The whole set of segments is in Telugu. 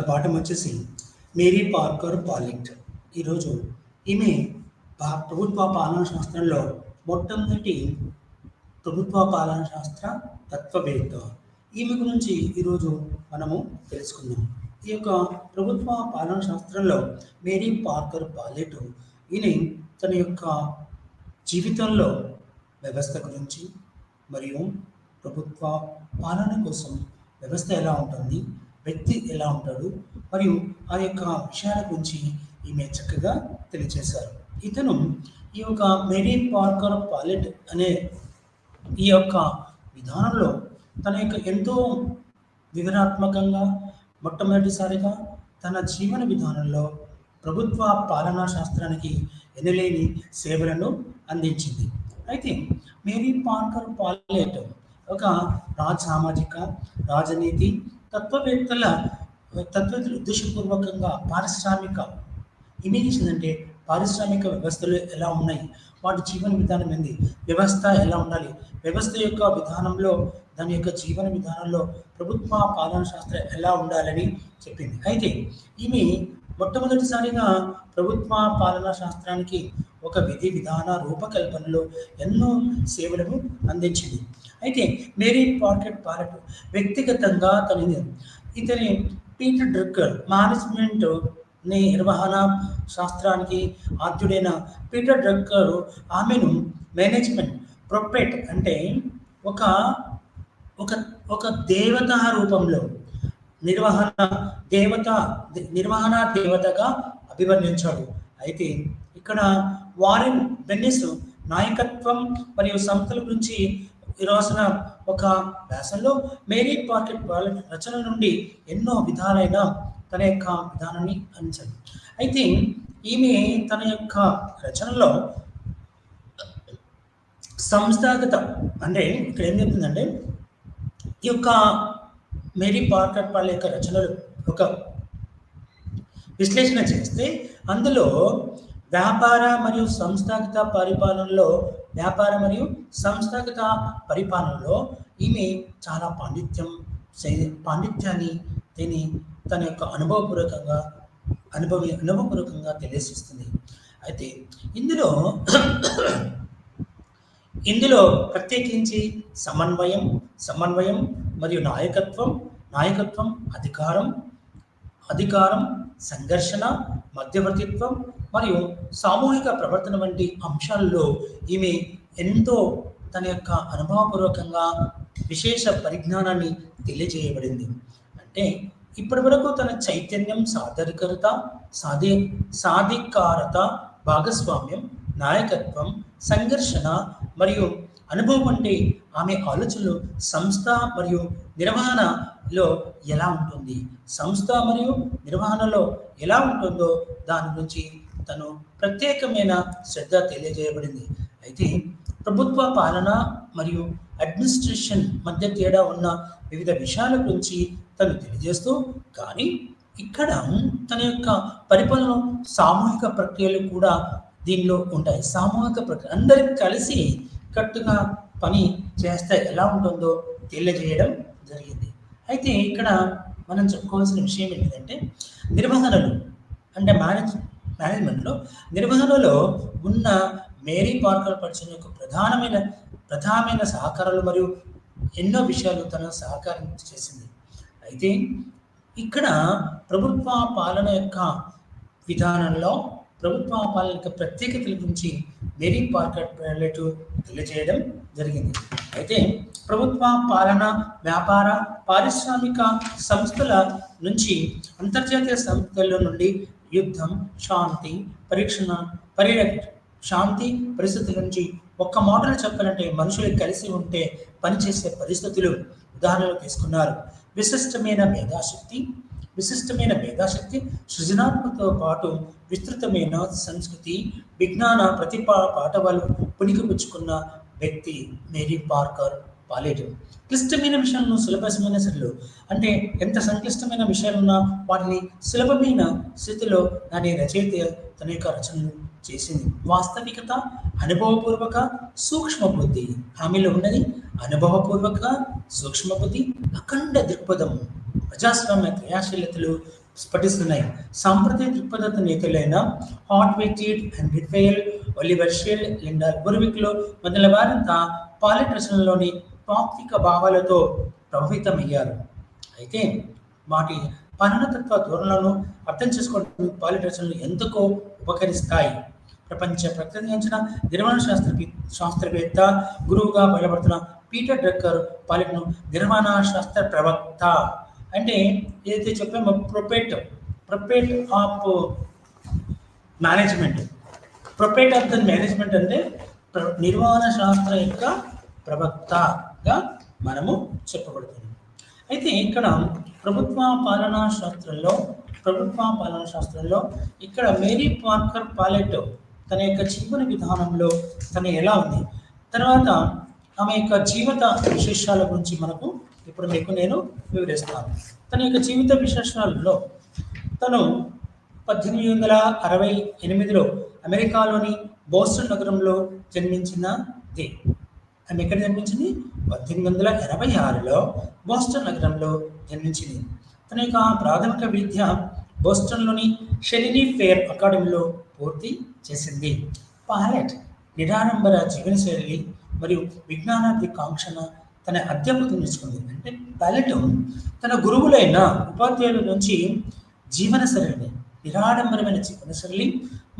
పాఠం వచ్చేసి మేరీ పార్కర్ పాలెట్. ఈరోజు ఈమె ప్రభుత్వ పాలనా శాస్త్రంలో మొట్టమొదటి ప్రభుత్వ పాలనా శాస్త్ర తత్వవేత్త. ఈమె గురించి ఈరోజు మనము తెలుసుకుందాం. ఈ యొక్క ప్రభుత్వ పాలనా శాస్త్రంలో మేరీ పార్కర్ పాలెట్ ఈయన తన యొక్క జీవితంలో వ్యవస్థ గురించి మరియు ప్రభుత్వ పాలన కోసం వ్యవస్థ ఎలా ఉంటుంది, వ్యక్తి ఎలా ఉంటాడు మరియు ఆ యొక్క విషయాల గురించి ఈమె చక్కగా తెలియజేశారు. ఇతను ఈ యొక్క మేరీ పార్కర్ పాలెట్ అనే ఈ యొక్క విధానంలో తన యొక్క ఎంతో వివరాత్మకంగా మొట్టమొదటిసారిగా తన జీవన విధానంలో ప్రభుత్వ పాలనా శాస్త్రానికి ఎనలేని సేవలను అందించింది. అయితే మేరీ పార్కర్ పాలెట్ ఒక సామాజిక రాజనీతి తత్వవేత్తల ఉద్దేశపూర్వకంగా పారిశ్రామిక ఇమేజెస్ అంటే పారిశ్రామిక వ్యవస్థలు ఎలా ఉన్నాయి, వాటి జీవన విధానం ఏంది, వ్యవస్థ ఎలా ఉండాలి, వ్యవస్థ యొక్క విధానంలో దాని యొక్క జీవన విధానంలో ప్రభుత్వ పాలనా శాస్త్రం ఎలా ఉండాలని చెప్పింది. అయితే ఈమె మొట్టమొదటిసారిగా ప్రభుత్వ పాలనా శాస్త్రానికి ఒక విధి విధాన రూపకల్పనలో ఎన్నో సేవలను అందించింది. అయితే మేరీ పార్కర్ పాలెట్ వ్యక్తిగతంగా ఇతని పీటర్ డ్రక్కర్ మేనేజ్మెంట్ నిర్వహణ శాస్త్రానికి ఆద్యుడైన పీటర్ డ్రక్కర్ ఆమెను మేనేజ్మెంట్ ప్రొపెట్ అంటే ఒక ఒక ఒక దేవత రూపంలో నిర్వహణ దేవతగా అభివర్ణించాడు. అయితే ఇక్కడ వారెన్ బెన్నిస్ నాయకత్వం మరియు సంస్థల గురించి రాసిన ఒక వ్యాసంలో మేరీ పార్కర్ పాలెట్ రచన నుండి ఎన్నో విధాలైన తన యొక్క విధానాన్ని అందించాడు. అయితే ఈమె తన యొక్క రచనలో సంస్థాగత అంటే ఇక్కడ ఏం చెప్తుందంటే ఈ యొక్క మేరీ పార్కర్ పాలెట్ యొక్క రచనలు ఒక విశ్లేషణ చేస్తే అందులో వ్యాపార మరియు సంస్థాగత పరిపాలనలో ఈమె చాలా పాండిత్యాన్ని తన యొక్క అనుభవపూర్వకంగా తెలియజేస్తుంది. అయితే ఇందులో ప్రత్యేకించి సమన్వయం మరియు నాయకత్వం అధికారం సంఘర్షణ మధ్యవర్తిత్వం మరియు సామూహిక ప్రవర్తన వంటి అంశాల్లో ఈమె ఎంతో తన యొక్క అనుభవపూర్వకంగా విశేష పరిజ్ఞానాన్ని తెలియజేయబడింది. అంటే ఇప్పటి వరకు తన చైతన్యం సాధికారత భాగస్వామ్యం నాయకత్వం సంఘర్షణ మరియు అనుభవం వంటి ఆమె ఆలోచనలు సంస్థ మరియు నిర్వహణలో ఎలా ఉంటుందో దాని గురించి తను ప్రత్యేకమైన శ్రద్ధ తెలియజేయబడింది. అయితే ప్రభుత్వ పాలన మరియు అడ్మినిస్ట్రేషన్ మధ్య తేడా ఉన్న వివిధ విషయాల గురించి తను తెలియజేస్తూ, కానీ ఇక్కడ తన యొక్క పరిపాలన సామూహిక ప్రక్రియలు కూడా దీనిలో ఉంటాయి. సామూహిక ప్రక్రియ అందరికి కలిసి కట్టుగా పని చేస్తే ఎలా ఉంటుందో తెలియజేయడం జరిగింది. అయితే ఇక్కడ మనం చెప్పుకోవాల్సిన విషయం ఏంటంటే నిర్వహణలు అంటే నిర్వహణలో ఉన్న మేరీ పార్కర్ పరిచయం యొక్క ప్రధానమైన సహకారాలు మరియు ఎన్నో విషయాలు తన సహకారం చేసింది. అయితే ఇక్కడ ప్రభుత్వ పాలన యొక్క విధానంలో ప్రభుత్వ పాలన యొక్క ప్రత్యేకతల గురించి మేరీ పార్కర్ పాలెట్ తెలియజేయడం జరిగింది. అయితే ప్రభుత్వ పాలన వ్యాపార పారిశ్రామిక సంస్థల నుంచి అంతర్జాతీయ సంస్థల నుండి యుద్ధం శాంతి పరిస్థితుల నుంచి ఒక్క మాటలు చెప్పాలంటే మనుషులు కలిసి ఉంటే పనిచేసే పరిస్థితులు ఉదాహరణలు తీసుకున్నారు. విశిష్టమైన మేధాశక్తి సృజనాత్మకతో పాటు విస్తృతమైన సంస్కృతి విజ్ఞాన పాఠవాలు పుణికిపుచ్చుకున్న వ్యక్తి మేరీ పార్కర్ పాలెట్. క్లిష్టమైన విషయాలను సులభమైన స్థితిలో అంటే ఎంత సంక్లిష్టమైన విషయాలున్నా వాటిని సులభమైన స్థితిలో దాని రచయిత తన యొక్క రచనలు చేసింది. వాస్తవికత అనుభవపూర్వక సూక్ష్మ బుద్ధి ఆమెలో ఉన్నది. అనుభవపూర్వక సూక్ష్మ బుద్ధి అఖండ దృక్పథం ప్రజాస్వామ్య క్రియాశీలతలు స్ఫటిస్తున్నాయి. సాంప్రదాయ దృక్పథ నేతలైన హార్ట్వెయిటెడ్, Henry Fayol, Oliver Sheldon, Lyndall ఉర్విక్లో మొదలైన వారంతా పాలెట్ రచనలోని తాత్విక భావాలతో ప్రభావితమయ్యారు. అయితే వాటి పరిణతత్వ ధోరణులను అర్థం చేసుకోవడానికి పాలెట్ రచనలు ఎందుకో ఉపకరిస్తాయి. ప్రపంచ ప్రఖ్యాతించిన నిర్మాణ శాస్త్రవేత్త, గురువుగా బయలుపడుతున్న పీటర్ డ్రక్కర్ పాలెట్ను నిర్మాణ శాస్త్ర ప్రవక్త అంటే ఏదైతే చెప్పామో prophet of management, prophet of the management అంటే నిర్మాణ శాస్త్ర యొక్క ప్రవక్తగా మనము చెప్పబడుతుంది. అయితే ఇక్కడ ప్రభుత్వ పాలనా శాస్త్రంలో ఇక్కడ మేరీ పార్కర్ పాలెట్ తన యొక్క జీవన విధానంలో తను ఎలా ఉంది, తర్వాత ఆమె యొక్క జీవిత విశేషాల గురించి ఇప్పుడు మీకు నేను వివరిస్తాను. తన యొక్క జీవిత విశేషాలలో తను 1868లో అమెరికాలోని బోస్టన్ నగరంలో జన్మించినది. ఆమె ఎక్కడ జన్మించింది? 1886లో బోస్టన్ నగరంలో జన్మించింది. తన యొక్క ప్రాథమిక విద్య బోస్టన్లోని షెలినీ ఫెయిర్ అకాడమీలో పూర్తి చేసింది. పాలెట్ నిరాడంబర జీవనశైలి మరియు విజ్ఞానార్థి కాంక్షణ తన అధ్యాపకులు నేర్చుకుంది. అంటే పాలెట్ తన గురువులైన ఉపాధ్యాయుల నుంచి జీవనశైలిని, నిరాడంబరమైన జీవనశైలి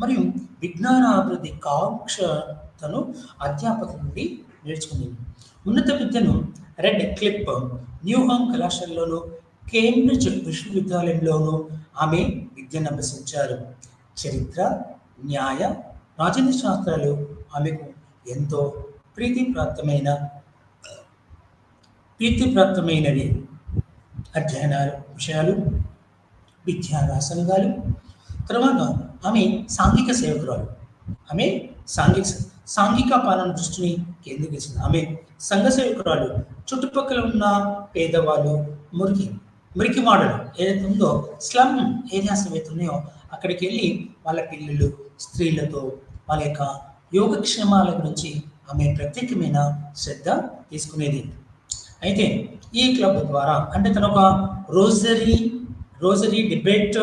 మరియు విజ్ఞానాభివృద్ధి కాంక్షతను అధ్యాపకుల నుండి నేర్చుకుంది. ఉన్నత విద్యను రెడ్ క్లిప్ న్యూహామ్ కళాశాలలోను, కేంబ్రిడ్జ్ విశ్వవిద్యాలయంలోనూ ఆమె విద్యను అభ్యసించారు. చరిత్ర, న్యాయ, రాజనీతి శాస్త్రాలు ఆమెకు ఎంతో ప్రీతిప్రాప్తమైనవి. అధ్యయనాలు, విషయాలు, విద్యా వ్యాసంగాలు. తర్వాత ఆమె సాంఘిక సేవకురాలు. ఆమె సాంఘిక పాలన దృష్టిని కేంద్రీకరించింది. ఆమె సంఘ సేవకురాలు. చుట్టుపక్కల ఉన్న పేదవాళ్ళు, మురికివాడలు ఏదైతే ఉందో, స్లమ్ ఏరియాస్ ఏవైతే ఉన్నాయో అక్కడికి వెళ్ళి వాళ్ళ పిల్లలు, స్త్రీలతో వాళ్ళ యొక్క యోగక్షేమాల గురించి ఆమె ప్రత్యేకమైన శ్రద్ధ తీసుకునేది. అయితే ఈ క్లబ్ ద్వారా అంటే తన ఒక రోజరీ డిబేట్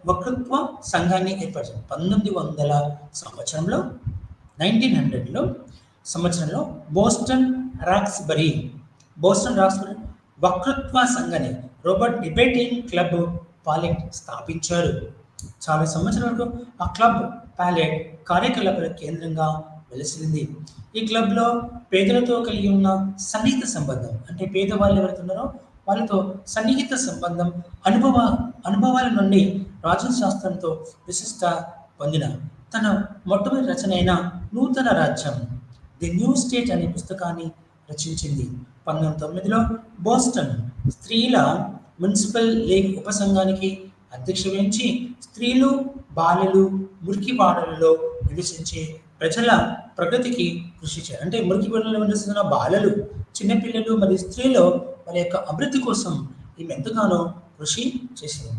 వక్తృత్వ సంఘాన్ని ఏర్పరిచింది. 1900 సంవత్సరంలో బోస్టన్ రాక్స్బరీ వక్తృత్వ సంఘాన్ని రోబర్ట్ డిబేటింగ్ క్లబ్ పాలెట్ స్థాపించారు. చాలా సంవత్సరాల వరకు ఆ క్లబ్ పాలెట్ కార్యకలాపాల కేంద్రంగా వెలిసింది. ఈ క్లబ్లో పేదలతో కలిగి ఉన్న సన్నిహిత సంబంధం, అంటే పేదవాళ్ళు ఎవరుతున్నారో వాళ్ళతో సన్నిహిత సంబంధం, అనుభవాల నుండి రాజన్ శాస్త్రంతో విశిష్ట పొందిన తన మొట్టమొదటి రచన అయిన నూతన రాజ్యం, ది న్యూ స్టేట్ అనే పుస్తకాన్ని రచించింది. 1909లో బోస్టన్ స్త్రీల మున్సిపల్ లీగ్ ఉపసంఘానికి అధ్యక్ష వహించి స్త్రీలు, బాలలు, మురికివాడలలో నివసించే ప్రజల ప్రగతికి కృషి చేయాలి. అంటే మురికివాడలలో నివసిస్తున్న బాలలు, చిన్నపిల్లలు మరియు స్త్రీలు వారి యొక్క అభివృద్ధి కోసం ఈమె ఎంతగానో కృషి చేసింది.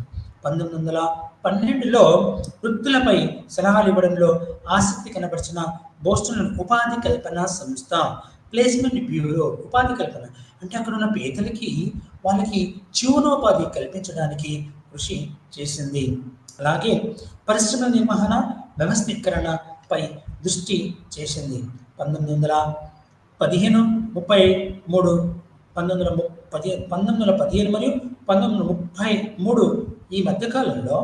1912లో వృత్తులపై సలహాలు ఇవ్వడంలో ఆసక్తి కనబరిచిన బోస్టన్ ఉపాధి కల్పన సంస్థ, ప్లేస్మెంట్ బ్యూరో, ఉపాధి కల్పన అంటే అక్కడ ఉన్న పేదలకి వాళ్ళకి జీవనోపాధి కల్పించడానికి కృషి చేసింది. అలాగే పరిశ్రమ నిర్వహణ, వ్యవస్థీకరణపై దృష్టి చేసింది. 1915 మరియు 1933 ఈ మధ్యకాలంలో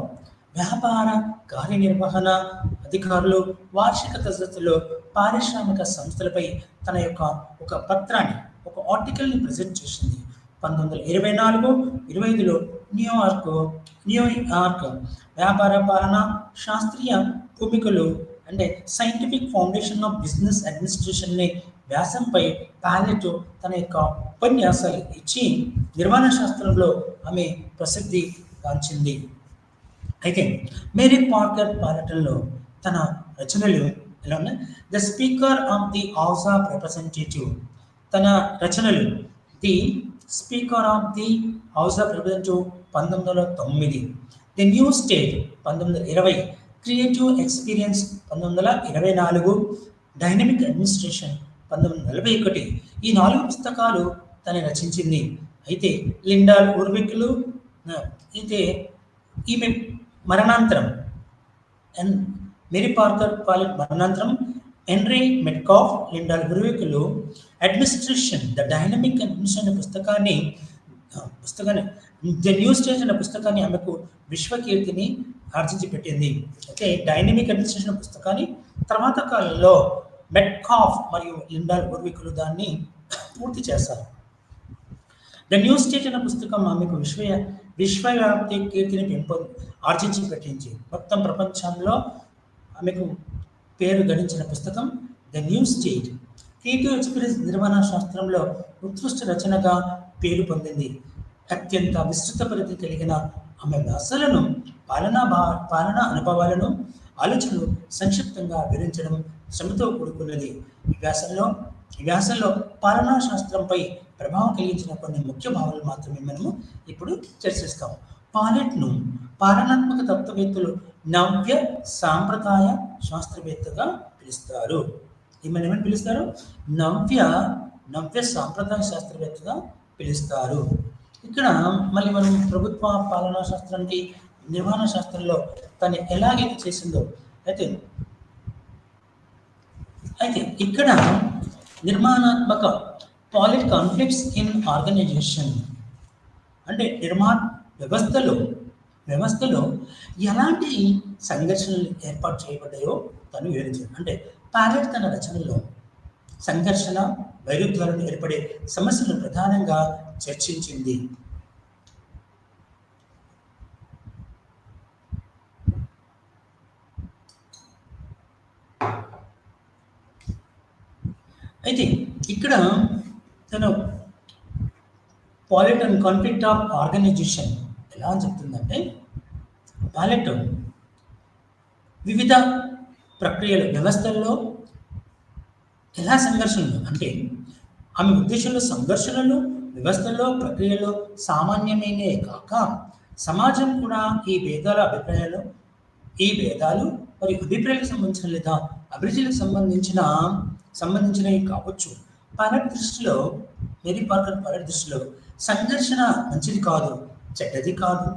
వ్యాపార కార్యనిర్వహణ అధికారులు వార్షిక తరగతుల్లో పారిశ్రామిక సంస్థలపై తన యొక్క ఒక పత్రాన్ని, ఒక ఆర్టికల్ని ప్రజెంట్ చేసింది. 1924-25లో న్యూయార్క్ వ్యాపార పాలన శాస్త్రీయ భూమికలు అంటే scientific foundation of business administration వ్యాసంపై పాలెట్ తన యొక్క ఉపన్యాసాలు ఇచ్చి నిర్మాణ శాస్త్రంలో ఆమె ప్రసిద్ధి గాంచింది. అయితే మేరీ పార్కర్ పాలెట్లో తన రచనలు ఎలా ఉన్నాయి? The speaker of the house of representative, తన రచనలు the speaker of the house of representative 1909, the new state 1920, creative experience 1924, dynamic administration 1941 ఈ 4 పుస్తకాలు తను రచించింది. అయితే లిండా ఉర్విక్లు, అయితే ఈమె మరణాంతరం అండ్ మేరీ పార్కర్ పాలెట్ మరణాంతరం హెన్రీ మెట్కాఫ్ లిండాల్ గురువికులు అడ్మినిస్ట్రేషన్ ద డైనమిక్ అడ్మినిస్ట్రేషన్ అనే పుస్తకాన్ని ద న్యూ స్టేజ్ అనే పుస్తకాన్ని ఆమెకు విశ్వకీర్తిని ఆర్జించి పెట్టింది. అయితే డైనమిక్ అడ్మినిస్ట్రేషన్ పుస్తకాన్ని తర్వాత కాలంలో మెట్కాఫ్ మరియు లిండాల్ గురువికులు దాన్ని పూర్తి చేస్తారు. ద న్యూ స్టేట్ అనే పుస్తకం ఆమెకు విశ్వవ్యాప్తి కీర్తిని ఆర్జించి పెట్టించి మొత్తం ప్రపంచంలో ఆమెకు పేరు గడించిన పుస్తకం the new state. Creative experience నిర్వహణ శాస్త్రంలో ఉత్కృష్ట రచనగా పేరు పొందింది. అత్యంత విస్తృత పరిధి కలిగిన ఆమె వ్యాసాలను పాలనా అనుభవాలను ఆలోచనలు సంక్షిప్తంగా వివరించడం శ్రమతో కూడుకున్నది. ఈ వ్యాసంలో పాలనా శాస్త్రంపై ప్రభావం కలిగించిన కొన్ని ముఖ్య భావాలు మాత్రమే మనము ఇప్పుడు చర్చిస్తాం. పాలెట్ను పాలనాత్మక తత్వవేత్తలు నవ్య సాంప్రదాయ శాస్త్రవేత్తగా పిలుస్తారు. ఏమని పిలుస్తారు? నవ్య సాంప్రదాయ శాస్త్రవేత్తగా పిలుస్తారు. ఇక్కడ మళ్ళీ మనం ప్రభుత్వ పాలనా శాస్త్రానికి నిర్వహణ శాస్త్రంలో తను ఎలాగైతే చేసిందో అయితే ఇక్కడ నిర్మాణాత్మక పాలిట్ కాన్ఫ్లిక్ట్స్ ఇన్ ఆర్గనైజేషన్ అంటే వ్యవస్థలో ఎలాంటి సంఘర్షణలు ఏర్పాటు చేయబడ్డాయో తను వివరించారు. అంటే పాలెట్ తన రచనలో సంఘర్షణ వైరుధ్యాలను ఏర్పడే సమస్యలను ప్రధానంగా చర్చించింది. అయితే ఇక్కడ తను పాలెట్ అండ్ కాన్ఫ్లిక్ట్ ఆఫ్ ఆర్గనైజేషన్ ఎలా అని చెప్తుందంటే, పాలెట్ వివిధ ప్రక్రియలు వ్యవస్థల్లో ఎలా సంఘర్షణలు అంటే ఆమె ఉద్దేశంలో సంఘర్షణలు వ్యవస్థల్లో ప్రక్రియలో సామాన్యమైనవే కాక సమాజం కూడా ఈ భేదాలు మరియు అభిప్రాయాలకు సంబంధించిన లేదా అభిరుచులకు సంబంధించినవి కావచ్చు. పాలెట్ దృష్టిలో మేరీ పార్కర్ పాలెట్ దృష్టిలో సంఘర్షణ మంచిది కాదు, చెడ్డది కాదు.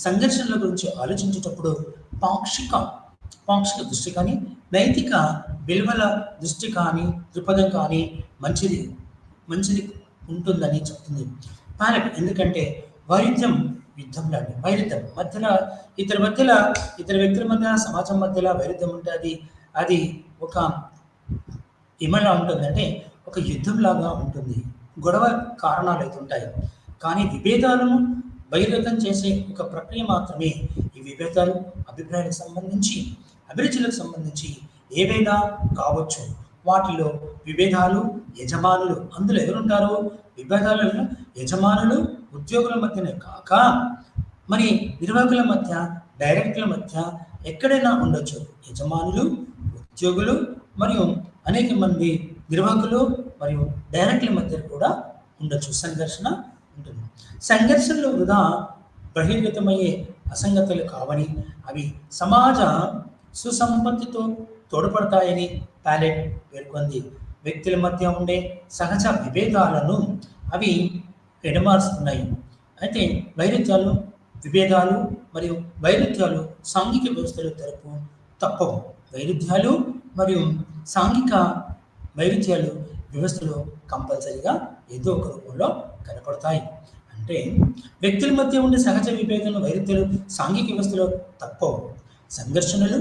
సంఘర్షణల గురించి ఆలోచించేటప్పుడు పాక్షిక దృష్టి కానీ నైతిక విలువల దృష్టి కానీ దృక్పథం కానీ మంచిది ఉంటుందని చెప్తుంది పాలెట్. ఎందుకంటే వైరుధ్యం యుద్ధం లాంటి వైరుధ్యం మధ్యలో ఇతర వ్యక్తుల మధ్య సమాజం మధ్యలో వైరుధ్యం ఉంటుంది. అది ఒక ఏమలా ఉంటుందంటే ఒక యుద్ధం లాగా ఉంటుంది. గొడవ కారణాలు అయితే ఉంటాయి, కానీ విభేదాలను బహిర్గతం చేసే ఒక ప్రక్రియ మాత్రమే. ఈ విభేదాలు అభిప్రాయాలకు సంబంధించి అభిరుచులకు సంబంధించి ఏవైనా కావచ్చు. వాటిలో విభేదాలు యజమానులు అందులో ఎవరుంటారు? విభేదాలలో యజమానులు ఉద్యోగుల మధ్యనే కాక మరి నిర్వాహకుల మధ్య డైరెక్టర్ల మధ్య ఎక్కడైనా ఉండొచ్చు. యజమానులు ఉద్యోగులు మరియు అనేక మంది నిర్వాహకులు మరియు డైరెక్టర్ల మధ్య కూడా ఉండొచ్చు. సంఘర్షణ ఉంటుంది. సంఘర్షణలు వృధా బహిర్గతమయ్యే అసంగతులు కావని అవి సమాజ సుసంపత్తితో తోడ్పడతాయని పాలెట్ పేర్కొంది. వ్యక్తుల మధ్య ఉండే సహజ విభేదాలను అవి ఎడమారుస్తున్నాయి. అయితే విభేదాలు మరియు వైరుధ్యాలు సాంఘిక వ్యవస్థలు తప్పవు. వైరుధ్యాలు మరియు సాంఘిక వైరుధ్యాలు వ్యవస్థలో కంపల్సరీగా ఏదో ఒక రూపంలో కనపడతాయి. అంటే వ్యక్తుల మధ్య ఉండే సహజ విభేదాలు వైరుధ్యాలు సాంఘిక వ్యవస్థలో తప్పవు. సంఘర్షణలు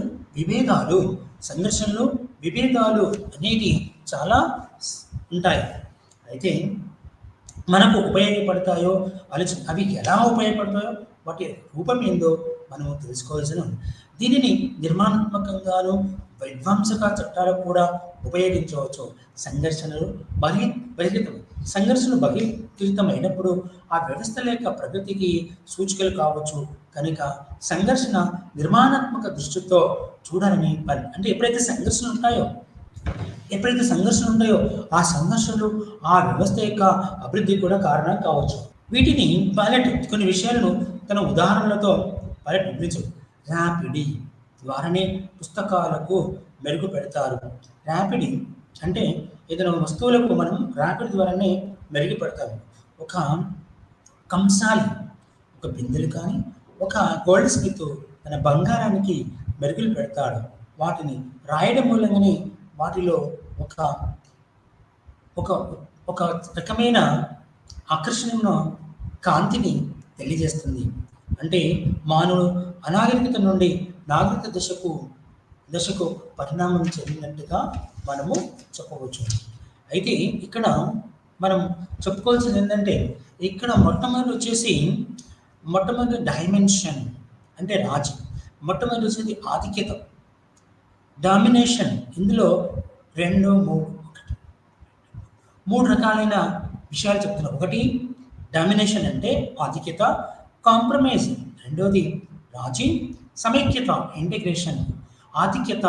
విభేదాలు అనేది చాలా ఉంటాయి. అయితే మనకు ఉపయోగపడతాయో అవి ఎలా ఉపయోగపడతాయో వాటి రూపం ఏందో మనము తెలుసుకోవాల్సిన. దీనిని నిర్మాణాత్మకంగాను విధ్వంసక చట్టాలకు కూడా ఉపయోగించవచ్చు. సంఘర్షణలు బహిర్గతమైనప్పుడు ఆ వ్యవస్థ యొక్క ప్రగతికి సూచికలు కావచ్చు. కనుక సంఘర్షణ నిర్మాణాత్మక దృష్టితో చూడాలని అంటే ఎప్పుడైతే సంఘర్షణలు ఉంటాయో ఆ సంఘర్షణలు ఆ వ్యవస్థ యొక్క అభివృద్ధికి కూడా కారణం కావచ్చు. వీటిని పాలెట్ కొన్ని విషయాలను తన ఉదాహరణలతో పాలెట్ వివరించారు. ర్యాపిడీ ద్వారానే పుస్తకాలకు మెరుగు పెడతారు. ర్యాపిడీ అంటే ఏదైనా వస్తువులకు మనం ర్యాపిడ్ ద్వారానే మెరుగుపెడతాము. ఒక ఒక బిందెలు కానీ, ఒక గోల్డ్ స్మిత్ తన బంగారానికి మెరుగులు పెడతాడు. వాటిని రాయడం మూలంగానే వాటిలో ఒక ఒక ఒక రకమైన ఆకర్షణను, కాంతిని తెలియజేస్తుంది. అంటే మానవుడు అనాగరికత నుండి నాగరిక దశకు పరిణామం చెందినట్టుగా మనము చెప్పవచ్చు. అయితే ఇక్కడ మనం చెప్పుకోవాల్సింది ఏంటంటే, ఇక్కడ మొట్టమొదటి డైమెన్షన్ అంటే రాజు. మొట్టమొదటి వచ్చేది ఆధిక్యత, డామినేషన్. ఇందులో రెండు మూడు రకాలైన విషయాలు చెప్తున్నాం. ఒకటి డామినేషన్ అంటే ఆధిక్యత, కాంప్రమైజ్ రెండోది రాజీ, సమైక్యత ఇంటిగ్రేషన్. ఆధిక్యత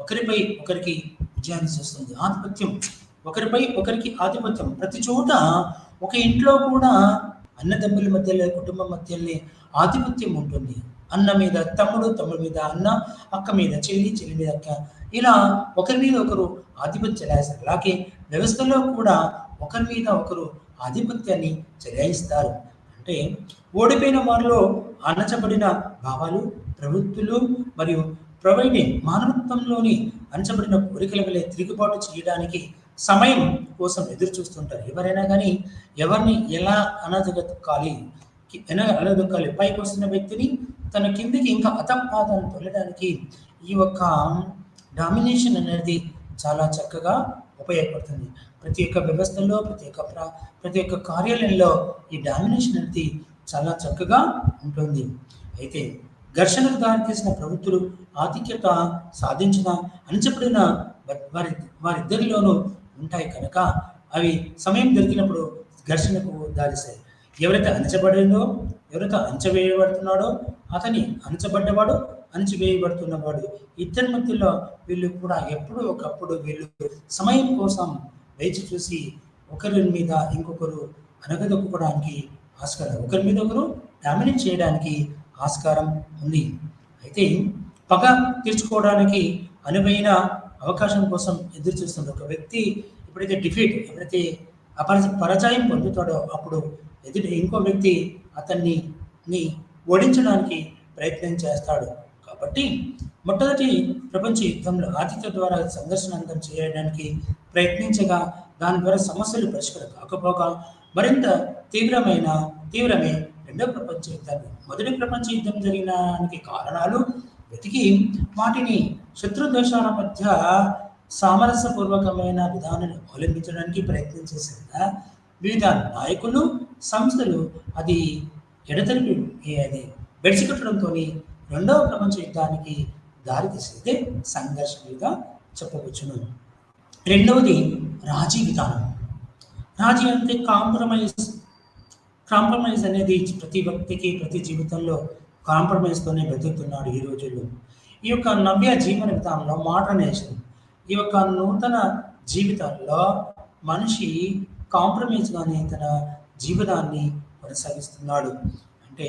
ఒకరిపై ఒకరికి విజయాన్ని చేస్తుంది. ఆధిపత్యం ఒకరిపై ఒకరికి ఆధిపత్యం. ప్రతి చోట ఒక ఇంట్లో కూడా అన్నదమ్ముల మధ్యలో, కుటుంబం మధ్యలో ఆధిపత్యం ఉంటుంది. అన్న మీద తమ్ముడు, తమ్ముడి మీద అన్న, అక్క మీద చెల్లి, చెల్లి మీద అక్క, ఇలా ఒకరి మీద ఒకరు ఆధిపత్యం చెలాయిస్తారు. అలాగే వ్యవస్థలో కూడా ఒకరి మీద ఒకరు ఆధిపత్యాన్ని చెలాయిస్తారు. అంటే ఓడిపోయిన వారిలో అణచబడిన భావాలు, ప్రవృత్తులు మరియు ప్రొవైడింగ్ మానవత్వంలోని అణచబడిన కోరికల వల్ల తిరుగుబాటు చేయడానికి సమయం కోసం ఎదురు చూస్తుంటారు. ఎవరైనా కానీ ఎవరిని ఎలా అనదొక్కాలి, పైకి వస్తున్న వ్యక్తిని తన కిందికి ఇంకా అతపాదాన్ని తొలడానికి ఈ యొక్క డామినేషన్ అనేది చాలా చక్కగా ఉపయోగపడుతుంది. ప్రతి ఒక్క వ్యవస్థలో, ప్రతి ఒక్క కార్యాలయంలో ఈ డామినేషన్ అనేది చాలా చక్కగా ఉంటుంది. అయితే ఘర్షణకు దారితీసిన ప్రవృత్తులు ఆధిక్యత సాధించిన అణచబడిన వారిద్దరిలోనూ ఉంటాయి కనుక అవి సమయం దొరికినప్పుడు ఘర్షణకు దారిస్తాయి. ఎవరైతే అణచవేయబడుతున్నాడో అతని అణచబడ్డవాడు, అణచివేయబడుతున్నవాడు, ఇద్దరి మధ్యలో వీళ్ళు కూడా ఎప్పుడో ఒకప్పుడు వీళ్ళు సమయం కోసం వేచి చూసి ఒకరి మీద ఇంకొకరు అనగదొక్కుకోవడానికి ఆస్కారం, ఒకరి మీద ఒకరు డామినేట్ చేయడానికి ఆస్కారం ఉంది. అయితే పగ తీర్చుకోవడానికి అనువైన అవకాశం కోసం ఎదురు చూస్తుంది. ఒక వ్యక్తి ఎప్పుడైతే పరాజయం పొందుతాడో అప్పుడు ఇంకో వ్యక్తి అతన్ని ఓడించడానికి ప్రయత్నం చేస్తాడు. కాబట్టి మొట్టమొదటి ప్రపంచ యుద్ధంలో ఆతిథ్య ద్వారా సంఘర్షణాంతం చేయడానికి ప్రయత్నించగా దాని ద్వారా సమస్యలు పరిష్కారం కాకపోగా మరింత తీవ్రమే రెండవ ప్రపంచ యుద్ధాన్ని. మొదటి ప్రపంచ యుద్ధం జరిగినానికి కారణాలు వెతికి వాటిని శత్రు దేశాల మధ్య సామరస్యపూర్వకమైన విధానాన్ని అవలంబించడానికి ప్రయత్నం చేసిన వివిధ నాయకులు, సంస్థలు అది బెడిసికొట్టడంతో రెండవ ప్రపంచ యుద్ధానికి దారితీసేదే సంఘర్షణలుగా చెప్పవచ్చును. రెండవది రాజీ విధానం. రాజీ అంటే కాంప్రమైజ్ అనేది ప్రతి వ్యక్తికి ప్రతి జీవితంలో కాంప్రమైజ్తోనే బ్రతుకుతున్నాడు ఈ రోజుల్లో. ఈ యొక్క నవ్య జీవన విధానంలో మోడర్నైజేషన్, ఈ యొక్క నూతన జీవితాల్లో మనిషి కాంప్రమైజ్గానే తన జీవితాన్ని కొనసాగిస్తున్నాడు. అంటే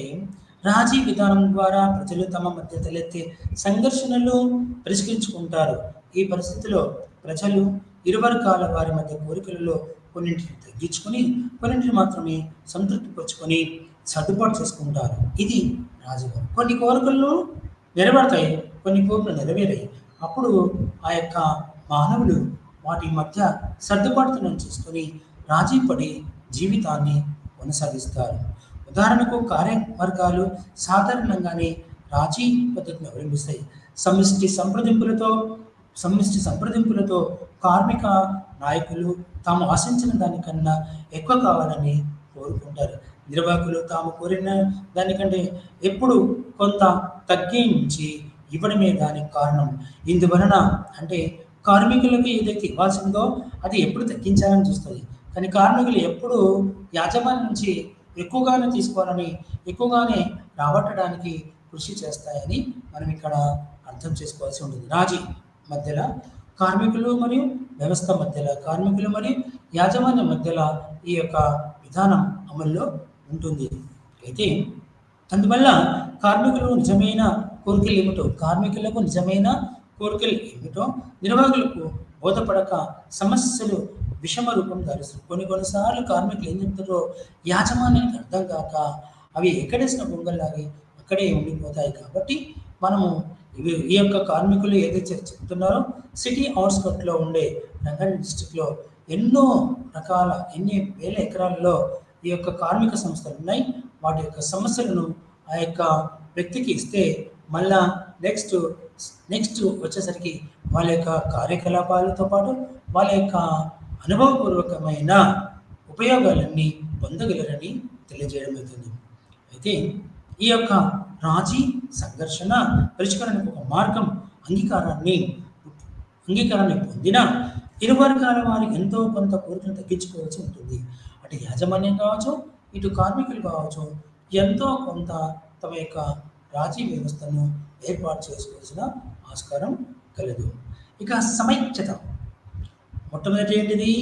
రాజీ విధానం ద్వారా ప్రజలు తమ మధ్య తలెత్తే సంఘర్షణలు పరిష్కరించుకుంటారు. ఈ పరిస్థితిలో ప్రజలు ఇరు వర్గాల వారి మధ్య కోరికలలో కొన్నింటిని తగ్గించుకొని కొన్నింటిని మాత్రమే సంతృప్తిపరుచుకొని సర్దుబాటు చేసుకుంటారు. ఇది రాజుగారు. కొన్ని కోరికలు నెరవేరుతాయి, కొన్ని కోరికలు నెరవేరాయి. అప్పుడు ఆ యొక్క మానవులు వాటి మధ్య సర్దుబాటును చేసుకొని రాజీ పడి జీవితాన్ని కొనసాగిస్తారు. ఉదాహరణకు కార్యవర్గాలు సాధారణంగానే రాజీ పద్ధతిని అవలంబిస్తాయి. సమిష్టి సంప్రదింపులతో కార్మిక నాయకులు తాము ఆశించిన దానికన్నా ఎక్కువ కావాలని కోరుకుంటారు. నిర్వాహకులు తాము కోరిన దానికంటే ఎప్పుడు కొంత తగ్గించి ఇవ్వడమే దానికి కారణం. ఇందువలన అంటే కార్మికులకు ఏదైతే ఇవ్వాల్సిందో అది ఎప్పుడు తగ్గించాలని చూస్తుంది, కానీ కార్మికులు ఎప్పుడు యాజమాన్యం నుంచి ఎక్కువగానే తీసుకోవాలని, ఎక్కువగానే రాబట్టడానికి కృషి చేస్తాయని మనం ఇక్కడ అర్థం చేసుకోవాల్సి ఉంటుంది. రాజీ మధ్యలో కార్మికులు మరియు వ్యవస్థ మధ్యలో, కార్మికులు మరియు యాజమాన్యం మధ్యలో ఈ యొక్క విధానం అమల్లో ఉంటుంది. అయితే అందువల్ల కార్మికులకు నిజమైన కోరికలు ఏమిటో నిర్వాహకులకు బోధపడక సమస్యలు విషమ రూపం ధరిస్తుంది. కొన్నిసార్లు కార్మికులు ఏం చెప్తారో యాజమాన్యానికి అర్థం కాక అవి ఎక్కడేసిన గొంగల్లాగి అక్కడే ఉండిపోతాయి. కాబట్టి మనము ఈ యొక్క కార్మికులు ఏదైతే చెప్తున్నారో సిటీ అవుట్స్కట్లో ఉండే రంగారెడ్డి డిస్టిక్లో ఎన్నో రకాల ఎన్ని వేల ఎకరాల్లో ఈ యొక్క కార్మిక సంస్థలు ఉన్నాయి. వాటి యొక్క సమస్యలను ఆ యొక్క వ్యక్తికి ఇస్తే మళ్ళా నెక్స్ట్ నెక్స్ట్ వచ్చేసరికి వాళ్ళ యొక్క కార్యకలాపాలతో పాటు వాళ్ళ యొక్క అనుభవపూర్వకమైన ఉపయోగాలన్నీ పొందగలరని తెలియజేయడం అవుతుంది. అయితే ఈ యొక్క రాజీ సంఘర్షణ పరిష్కారానికి ఒక మార్గం అంగీకారాన్ని పొందిన ఇరు వర్గాల వారి ఎంతో కొంత కోరికను తగ్గించుకోవాల్సి ఉంటుంది. అటు యాజమాన్యం కావచ్చు, ఇటు కార్మికులు కావచ్చు, ఎంతో కొంత తమ యొక్క రాజీ వ్యవస్థను ఏర్పాటు చేసుకోవాల్సిన ఆస్కారం కలదు. ఇక సమైక్యత, మొట్టమొదటి ఏంటిది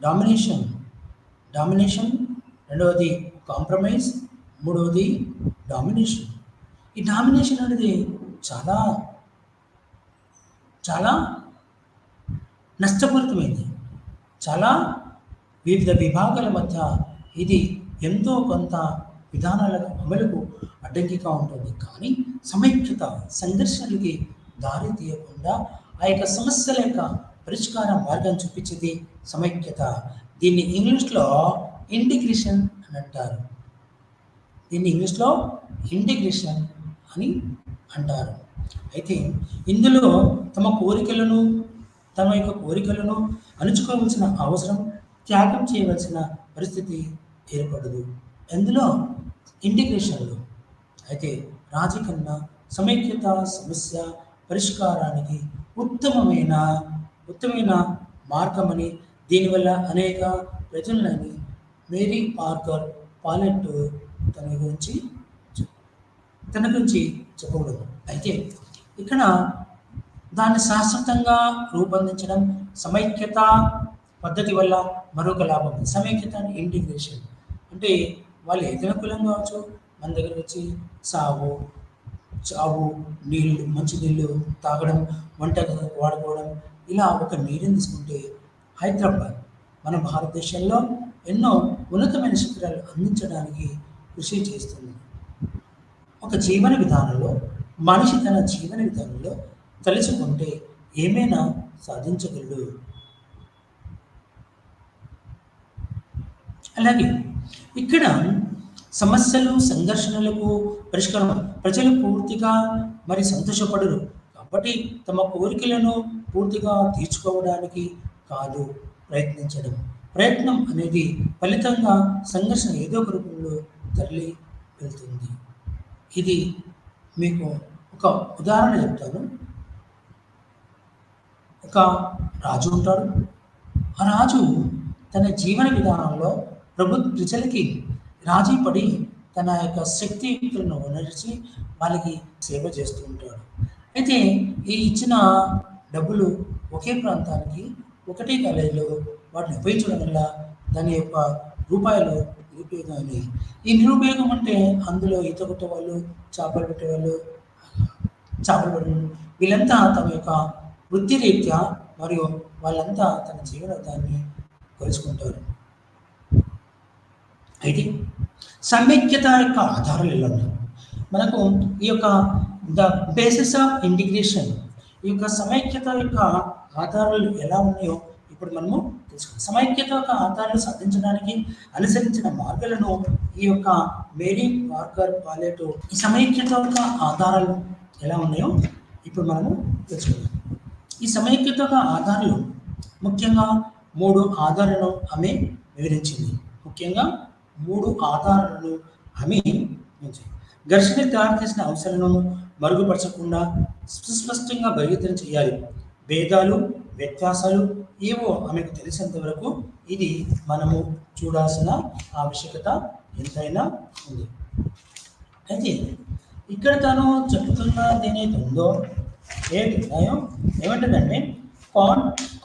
డామినేషన్, రెండవది కాంప్రమైజ్, మూడవది డామినేషన్. ఈ డామినేషన్ అనేది చాలా చాలా నష్టపూరితమైంది. చాలా వివిధ విభాగాల మధ్య ఇది ఎంతో కొంత విధానాల అమలుకు అడ్డంకిగా ఉంటుంది. కానీ సమైక్యత సంఘర్షణలకి దారి తీయకుండా ఆ యొక్క సమస్యల యొక్క పరిష్కార మార్గం చూపించేది సమైక్యత. దీన్ని ఇంగ్లీష్లో ఇంటిగ్రేషన్ అని అంటారు. అని అంటారు. అయితే ఇందులో తమ యొక్క కోరికలను అణుచుకోవాల్సిన అవసరం, త్యాగం చేయవలసిన పరిస్థితి ఏర్పడదు ఎందులో ఇంటిగ్రేషన్లో. అయితే రాజీ కన్నా సమైక్యత సమస్య పరిష్కారానికి ఉత్తమమైన మార్గమని, దీనివల్ల అనేక ప్రజలని మేరీ పార్కర్ పాలెట్ తన గురించి చెప్పకూడదు. అయితే ఇక్కడ దాన్ని శాశ్వతంగా రూపొందించడం సమైక్యత పద్ధతి వల్ల మరొక లాభం. సమైక్యత అండ్ ఇంటిగ్రేషన్ అంటే వాళ్ళు ఏదైనా కులం కావచ్చు, మన దగ్గర వచ్చి చావు నీళ్ళు, మంచి నీళ్ళు తాగడం, వంట వాడుకోవడం, ఇలా ఒక నీరుని తీసుకుంటే హైదరాబాద్ మన భారతదేశంలో ఎన్నో ఉన్నతమైన శిఖరాలు అందించడానికి కృషి చేస్తుంది. ఒక జీవన విధానంలో మనిషి తన జీవన విధానంలో తలుచుకుంటే ఏమైనా సాధించగలడు. అలాగే ఇక్కడ సమస్యలు సంఘర్షణలకు పరిష్కారం ప్రజలు పూర్తిగా సంతోషపడరు. కాబట్టి తమ కోరికలను పూర్తిగా తీర్చుకోవడానికి కాదు ప్రయత్నం అనేది ఫలితంగా సంఘర్షణ ఏదో ఒక రూపంలో తరలి వెళ్తుంది. ఇది మీకు ఒక ఉదాహరణ చెప్తాను. ఒక రాజు ఉంటాడు. ఆ రాజు తన జీవన విధానంలో ప్రజలకి రాజీ పడి తన యొక్క శక్తియుక్తులను ఉనర్చి వాళ్ళకి సేవ చేస్తూ ఉంటాడు. అయితే ఈ ఇచ్చిన డబ్బులు ఒకే ప్రాంతానికి ఒకటే కాలేజీలో వాటిని ఉపయోగించడం వల్ల దాని యొక్క రూపాయలు నిరుపయోగం అనేవి. ఈ నిరుపయోగం అంటే అందులో ఈత కొట్టేవాళ్ళు, చేపలు పెట్టేవాళ్ళు, వీళ్ళంతా తమ యొక్క వృత్తిరీత్యా మరియు వాళ్ళంతా తన జీవనాన్ని కొలుచుకుంటారు. అయితే సమైక్యత యొక్క ఆధారాలు ఎలా ఉన్నాయి? మనకు ఈ యొక్క ద బేసిస్ ఆఫ్ ఇంటిగ్రేషన్, ఈ యొక్క సమైక్యత యొక్క ఆధారాలు ఎలా ఉన్నాయో ఇప్పుడు మనము తెలుసుకుందాం. సమైక్యత యొక్క ఆధారాలు సాధించడానికి అనుసరించిన మార్గాలను ఈ యొక్క మేరీ పార్కర్ పాలెట్ ఈ సమైక్యత యొక్క ఆధారాలు ఎలా ఉన్నాయో ఇప్పుడు మనము తెలుసుకుందాం. ఈ సమైక్యత యొక్క ఆధారాలు ముఖ్యంగా 3 ఆధారాలను ఆమె వివరించింది. ఘర్షణ తయారు చేసిన అంశాలను మరుగుపరచకుండా సుస్పష్టంగా బహిర్గతం చేయాలి. భేదాలు, వ్యత్యాసాలు ఏవో ఆమెకు తెలిసినంత వరకు ఇది మనము చూడాల్సిన ఆవశ్యకత ఎంతైనా ఉంది. అయితే ఇక్కడ తాను చెప్తున్నది ఏదైతే ఉందో ఏమంటుందంటే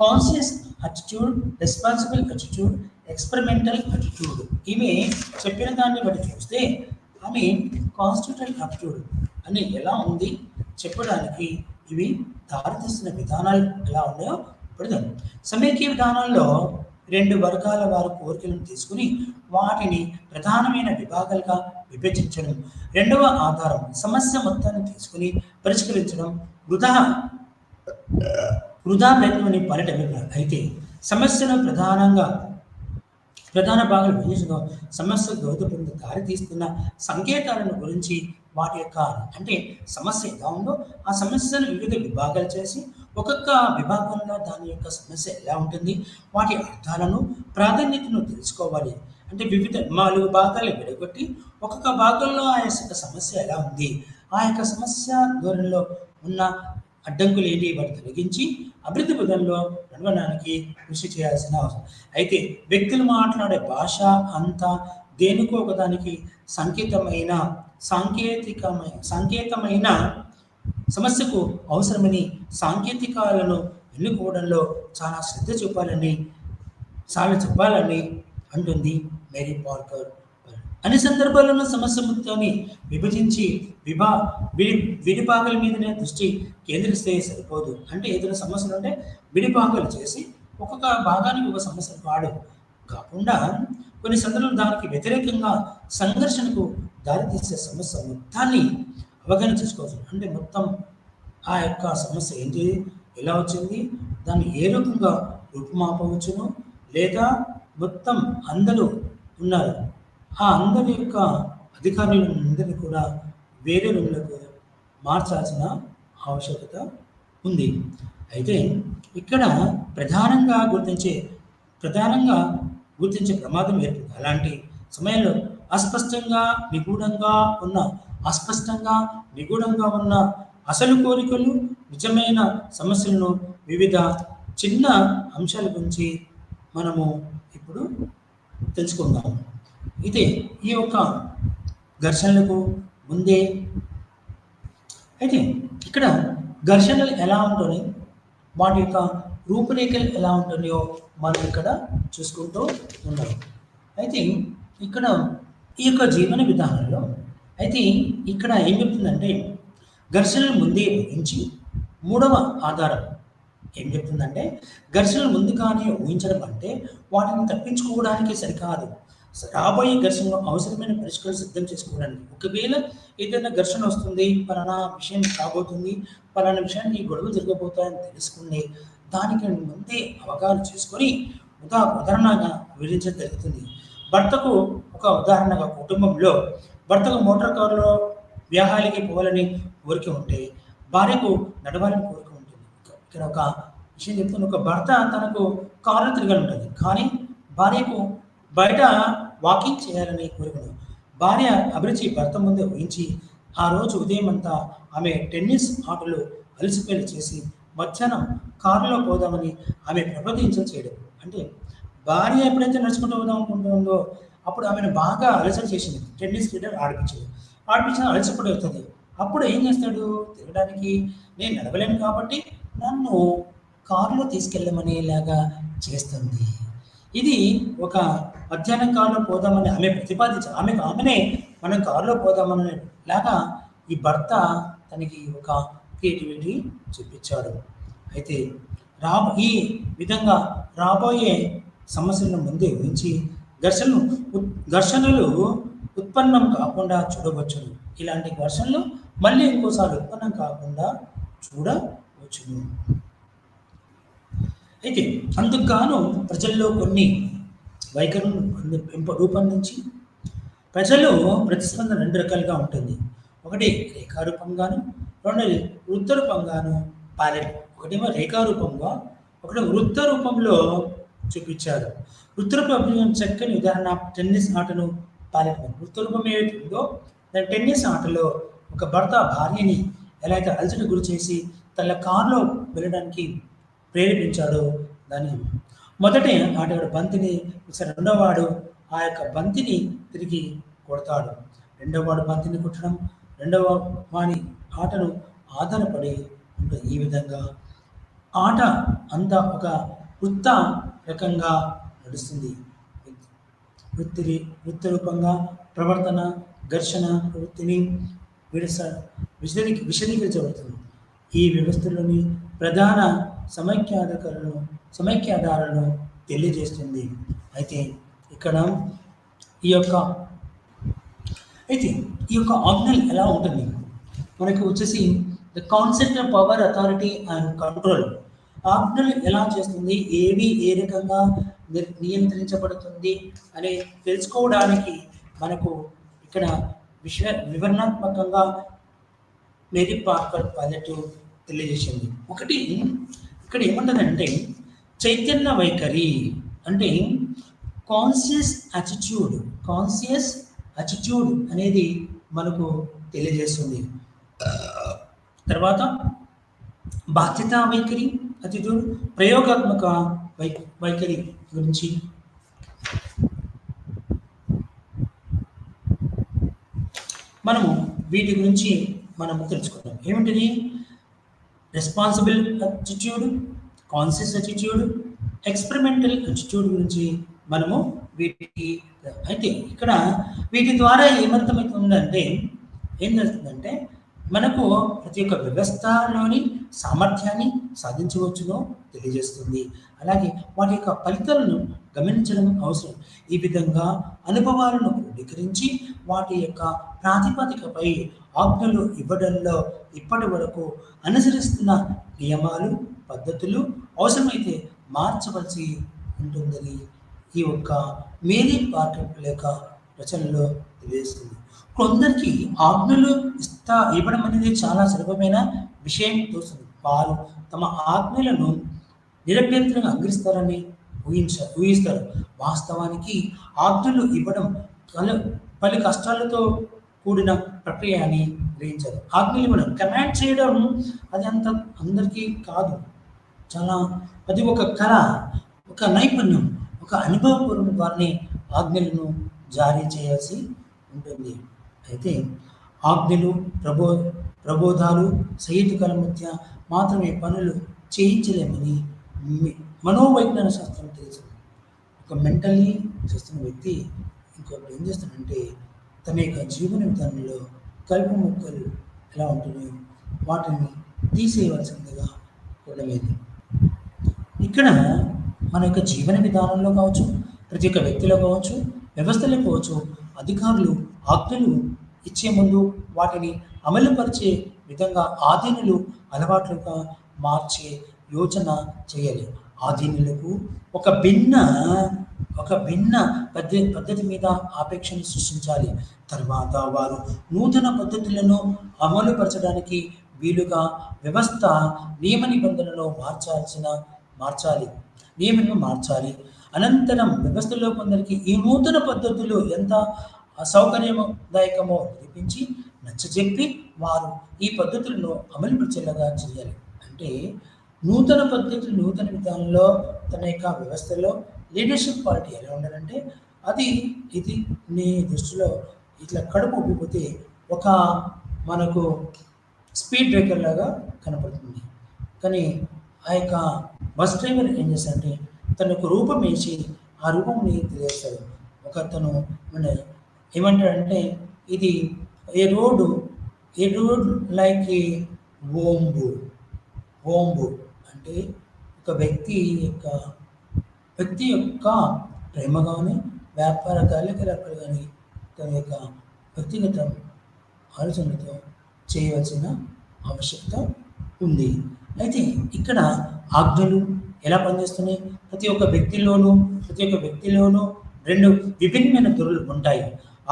conscious attitude, responsible attitude, experimental attitude. ఈమె చెప్పిన దాన్ని బట్టి చూస్తే ఆమె కాన్స్టిట్యూటల్ అటిట్యూడ్ అని ఎలా ఉంది చెప్పడానికి ఇవి దారితీస్తున్న విధానాలు ఎలా ఉన్నాయో పెడదాం. సమైక్య విధానాల్లో రెండు వర్గాల వారి కోరికలను తీసుకుని వాటిని ప్రధానమైన విభాగాలుగా విభజించడం. రెండవ ఆధారం సమస్య మొత్తాన్ని తీసుకుని పరిష్కరించడం వృధా వృధా ప్రయత్నం పన్నెండు అభిప్రాయం. అయితే సమస్యను ప్రధాన భాగాలు విభజించడం సమస్యకు దోహదపడిన దారి తీస్తున్న సంకేతాలను గురించి వాటి యొక్క అంటే సమస్య ఎలా ఉందో ఆ సమస్యను వివిధ విభాగాలు చేసి ఒక్కొక్క విభాగంలో దాని యొక్క సమస్య ఎలా ఉంటుంది వాటి అర్థాలను ప్రాధాన్యతను తెలుసుకోవాలి. అంటే వివిధ 4 భాగాలు విడగొట్టి ఒక్కొక్క భాగంలో ఆ యొక్క సమస్య ఎలా ఉంది, ఆ యొక్క సమస్య ధోరణిలో ఉన్న అడ్డంకులు ఏంటి వాటి తొలగించి అభివృద్ధి పదంలో నడవడానికి కృషి చేయాల్సిన అవసరం. అయితే వ్యక్తులు మాట్లాడే భాష అంతా దేనికో ఒకదానికి సాంకేతమైన సమస్యకు అవసరమని సాంకేతికాలను ఎన్నుకోవడంలో చాలా శ్రద్ధ చెప్పాలని అంటుంది మేరీ పార్కర్. అన్ని సందర్భాల్లోనూ సమస్య మొత్తాన్ని విభజించి విడిభాగాల మీదనే దృష్టి కేంద్రిస్తే సరిపోదు. అంటే ఏదైనా సమస్యలు ఉంటే విడిభాగాలు చేసి ఒక్కొక్క భాగానికి ఒక సమస్య కాకుండా కొన్ని సందర్భాలు దానికి వ్యతిరేకంగా సంఘర్షణకు దారితీసే సమస్య మొత్తాన్ని అవగాహన చేసుకోవచ్చు. అంటే మొత్తం ఆ యొక్క సమస్య ఏంటి, ఎలా వచ్చింది, దాన్ని ఏ రూపంగా రూపుమాపవచ్చును, లేదా మొత్తం అందరూ ఉన్నారు ఆ అందరి యొక్క అధికారులందరినీ కూడా వేరే రూమ్లకు మార్చాల్సిన ఆవశ్యకత ఉంది. అయితే ఇక్కడ ప్రధానంగా గుర్తించే ప్రమాదం ఏర్పడుతుంది. అలాంటి సమయంలో అస్పష్టంగా నిగూఢంగా ఉన్న అసలు కోరికలు నిజమైన సమస్యలను వివిధ చిన్న అంశాల గురించి మనము ఇప్పుడు తెలుసుకుందాం. అయితే ఈ యొక్క ఘర్షణలకు ముందే అయితే ఇక్కడ ఘర్షణలు ఎలా ఉంటాయి, వాటి యొక్క రూపురేఖలు ఎలా ఉంటున్నాయో మనం ఇక్కడ చూసుకుంటూ ఉన్నాం. అయితే ఇక్కడ ఈ యొక్క జీవన విధానంలో అయితే ఇక్కడ ఏం చెప్తుందంటే ఘర్షణలు ముందే ఊహించి మూడవ ఆధారం ఏం చెప్తుందంటే ఘర్షణలు ముందుగానే ఊహించడం అంటే వాటిని తప్పించుకోవడానికి సరికాదు, రాబోయే ఘర్షణలో అవసరమైన పరిష్కారం సిద్ధం చేసుకోవడానికి. ఒకవేళ ఏదైనా ఘర్షణ వస్తుంది, పలానా విషయం రాబోతుంది, పలానా విషయాన్ని గొడవ జరగబోతాయని తెలుసుకుని దానికి ముందే అవగాహన చేసుకొని ఉదాహరణగా వివరించడం జరుగుతుంది. భర్తకు ఒక ఉదాహరణగా కుటుంబంలో భర్తకు మోటార్ కారులో వ్యాహాలకి పోవాలని కోరిక ఉంటే భార్యకు నడవాలని కోరిక ఉంటుంది. ఇక్కడ ఒక విషయం చెప్తున్న ఒక భర్త తనకు కారులో తిరగాలి ఉంటుంది, కానీ భార్యకు బయట వాకింగ్ చేయాలని కోరుకున్నాడు. భార్య అభిరుచి భర్త ముందే ఊహించి ఆ రోజు ఉదయం అంతా ఆమె టెన్నిస్ ఆటలు అలసిపోయి చేసి మధ్యాహ్నం కారులో పోదామని ఆమె ప్రబోధించడం చేయడం. అంటే భార్య ఎప్పుడైతే నడుచుకుంటూ పోదాం అనుకుంటుందో అప్పుడు ఆమెను బాగా అలసట చేసింది, టెన్నిస్ ఆడిపించిన అలసిపడి అవుతుంది. అప్పుడు ఏం చేస్తాడు, తిరగడానికి నేను నడవలేను కాబట్టి నన్ను కారులో తీసుకెళ్ళమనేలాగా చేస్తుంది. ఇది ఒక మధ్యాహ్నం కారులో పోదామని ఆమె ప్రతిపాదించారు, ఆమెనే మనం కారులో పోదామనే లాగా ఈ భర్త తనకి ఒక క్రియేటివిటీ చూపించాడు. అయితే ఈ విధంగా రాబోయే సమస్యలను ముందే ఊహించి ఘర్షణలు ఉత్పన్నం కాకుండా చూడవచ్చును. ఇలాంటి ఘర్షణలు మళ్ళీ ఇంకోసారి ఉత్పన్నం కాకుండా చూడవచ్చును. అయితే అందుకుగాను ప్రజల్లో కొన్ని వైఖరులను రూపొందించి ప్రజలు ప్రతిస్పందన 2 రకాలుగా ఉంటుంది. ఒకటి రేఖారూపంగాను, రెండోది వృత్త రూపంగాను పాలెట్. ఒకటేమో రేఖారూపంగా, ఒకటి వృత్త రూపంలో చూపించారు. వృత్త రూపం చక్కని ఉదాహరణ టెన్నిస్ ఆటను పాలెట్. వృత్త రూపం ఏదైతుందో దాని టెన్నిస్ ఆటలో ఒక భర్త భార్యని ఎలా అయితే అలసట గురి చేసి తన కారులో వెళ్ళడానికి ప్రేరేపించాడో దాన్ని మొదటి ఆటగాడు బంతిని రెండవ వాడు ఆ యొక్క బంతిని తిరిగి కొడతాడు. రెండవ వాడు బంతిని కొట్టడం రెండవ వాని ఆటను ఆధారపడి ఉంటుంది. ఈ విధంగా ఆట అంతా ఒక వృత్త రకంగా నడుస్తుంది. వృత్త రూపంగా ప్రవర్తన ఘర్షణ ప్రవృత్తిని విశదీకరించబడుతుంది. ఈ వ్యవస్థలోని ప్రధాన సమైక్యాధారాలను తెలియజేస్తుంది. అయితే ఇక్కడ ఈ యొక్క అయితే ఈ యొక్క ఆజ్ఞలు ఎలా ఉంటుంది మనకి వచ్చేసి the concept of power, authority and control. ఆజ్ఞలు ఎలా చేస్తుంది, ఏవి ఏ రకంగా నియంత్రించబడుతుంది అని తెలుసుకోవడానికి మనకు ఇక్కడ వివరణాత్మకంగా మేరీ పార్కర్ పైలట్ తెలియజేసింది. ఒకటి ఇక్కడ ఏమంటుందంటే చైతన్య వైఖరి అంటే కాన్షియస్ అటిట్యూడ్ అనేది మనకు తెలియజేస్తుంది. తర్వాత బాధ్యతా వైఖరి అటిట్యూడ్, ప్రయోగాత్మక వైఖరి గురించి మనము వీటి గురించి మనము తెలుసుకుందాం. ఏమిటిది? Responsible attitude, conscious attitude, experimental attitude గురించి మనము వీటికి అయితే ఇక్కడ వీటి ద్వారా ఏమర్థమవుతుందంటే ఏం జరుగుతుందంటే మనకు ప్రతి ఒక్క వ్యవస్థలోని సామర్థ్యాన్ని సాధించవచ్చునో తెలియజేస్తుంది. అలాగే వాటి యొక్క ఫలితాలను గమనించడం అవసరం. ఈ విధంగా అనుభవాలను క్రోడీకరించి వాటి యొక్క ప్రాతిపదికపై ఆజ్ఞలు ఇవ్వడంలో ఇప్పటి వరకు అనుసరిస్తున్న నియమాలు, పద్ధతులు అవసరమైతే మార్చవలసి ఉంటుందని ఈ యొక్క మేరీ పార్కర్ యొక్క రచనలో తెలియజేస్తుంది. కొందరికి ఆజ్ఞలు ఇవ్వడం అనేది చాలా సులభమైన విషయం తోస్తుంది. వారు తమ ఆజ్ఞలను నిరభ్యంతరంగా అంగీకరిస్తారని ఊహిస్తారు. వాస్తవానికి ఆజ్ఞలు ఇవ్వడం పలు కష్టాలతో కూడిన ప్రక్రియ అని గ్రహించారు. ఆజ్ఞలు ఇవ్వడం, కమాండ్ చేయడం అది అంత అందరికీ కాదు. అది ఒక కళ, ఒక నైపుణ్యం, ఒక అనుభవపూర్వక వారిని ఆజ్ఞలను జారీ చేయాల్సి ఉంటుంది. అయితే ఆజ్ఞలు ప్రబోధాలు సహేతుకల మధ్య మాత్రమే పనులు చేయించలేమని మనోవైజ్ఞానిక శాస్త్రం తెలుసు. ఒక మెంటల్లీ చేస్తున్న వ్యక్తి ఇంకొకటి ఏం చేస్తాడంటే తన యొక్క జీవన విధానంలో కలుపు మొక్కలు ఎలా ఉంటున్నాయో వాటిని తీసేయవలసిందిగా కూడలేదు. ఇక్కడ మన యొక్క జీవన విధానంలో కావచ్చు, ప్రతి ఒక్క వ్యక్తిలో కావచ్చు, వ్యవస్థలో కావచ్చు, అధికారులు ఆజ్ఞలు ఇచ్చే ముందు వాటిని అమలుపరిచే విధంగా ఆధీనులు అలవాట్లుగా మార్చే యోచన చేయాలి. ఆధీనులకు ఒక భిన్న పద్ధతి మీద ఆపేక్షను సృష్టించాలి. తర్వాత వారు నూతన పద్ధతులను అమలుపరచడానికి వీలుగా వ్యవస్థ నియమ నిబంధనలను మార్చాలి. అనంతరం వ్యవస్థలో కొందరికి ఈ నూతన పద్ధతులు ఎంత అసౌకర్యదాయకమో నిరూపించి నచ్చజెప్పి వారు ఈ పద్ధతులను అమలుపరిచేలాగా చేయాలి. అంటే నూతన విధానంలో తన యొక్క వ్యవస్థలో లీడర్షిప్ క్వాలిటీ ఎలా ఉండాలంటే ఇది నీ దృష్టిలో ఇట్లా కడుపు ఉబ్బిపోతే ఒక మనకు స్పీడ్ బ్రేకర్ లాగా కనపడుతుంది. కానీ ఆ యొక్క బస్ డ్రైవర్ ఏం చేస్తాడంటే తన యొక్క రూపం వేసి ఆ రూపంని తెలియజేస్తాడు. తను ఏమంటాడంటే ఇది ఏ రోడ్ లైక్ ఏ ఓంబు అంటే ఒక వ్యక్తి యొక్క ప్రేమ కానీ వ్యాపార కార్యకలాపాలు కానీ తన యొక్క వ్యక్తిగత ఆలోచనలతో చేయవలసిన ఆవశ్యకత ఉంది. అయితే ఇక్కడ ఆజ్ఞలు ఎలా పనిచేస్తున్నాయి? ప్రతి ఒక్క వ్యక్తిలోనూ రెండు విభిన్నమైన ధోరణులు ఉంటాయి.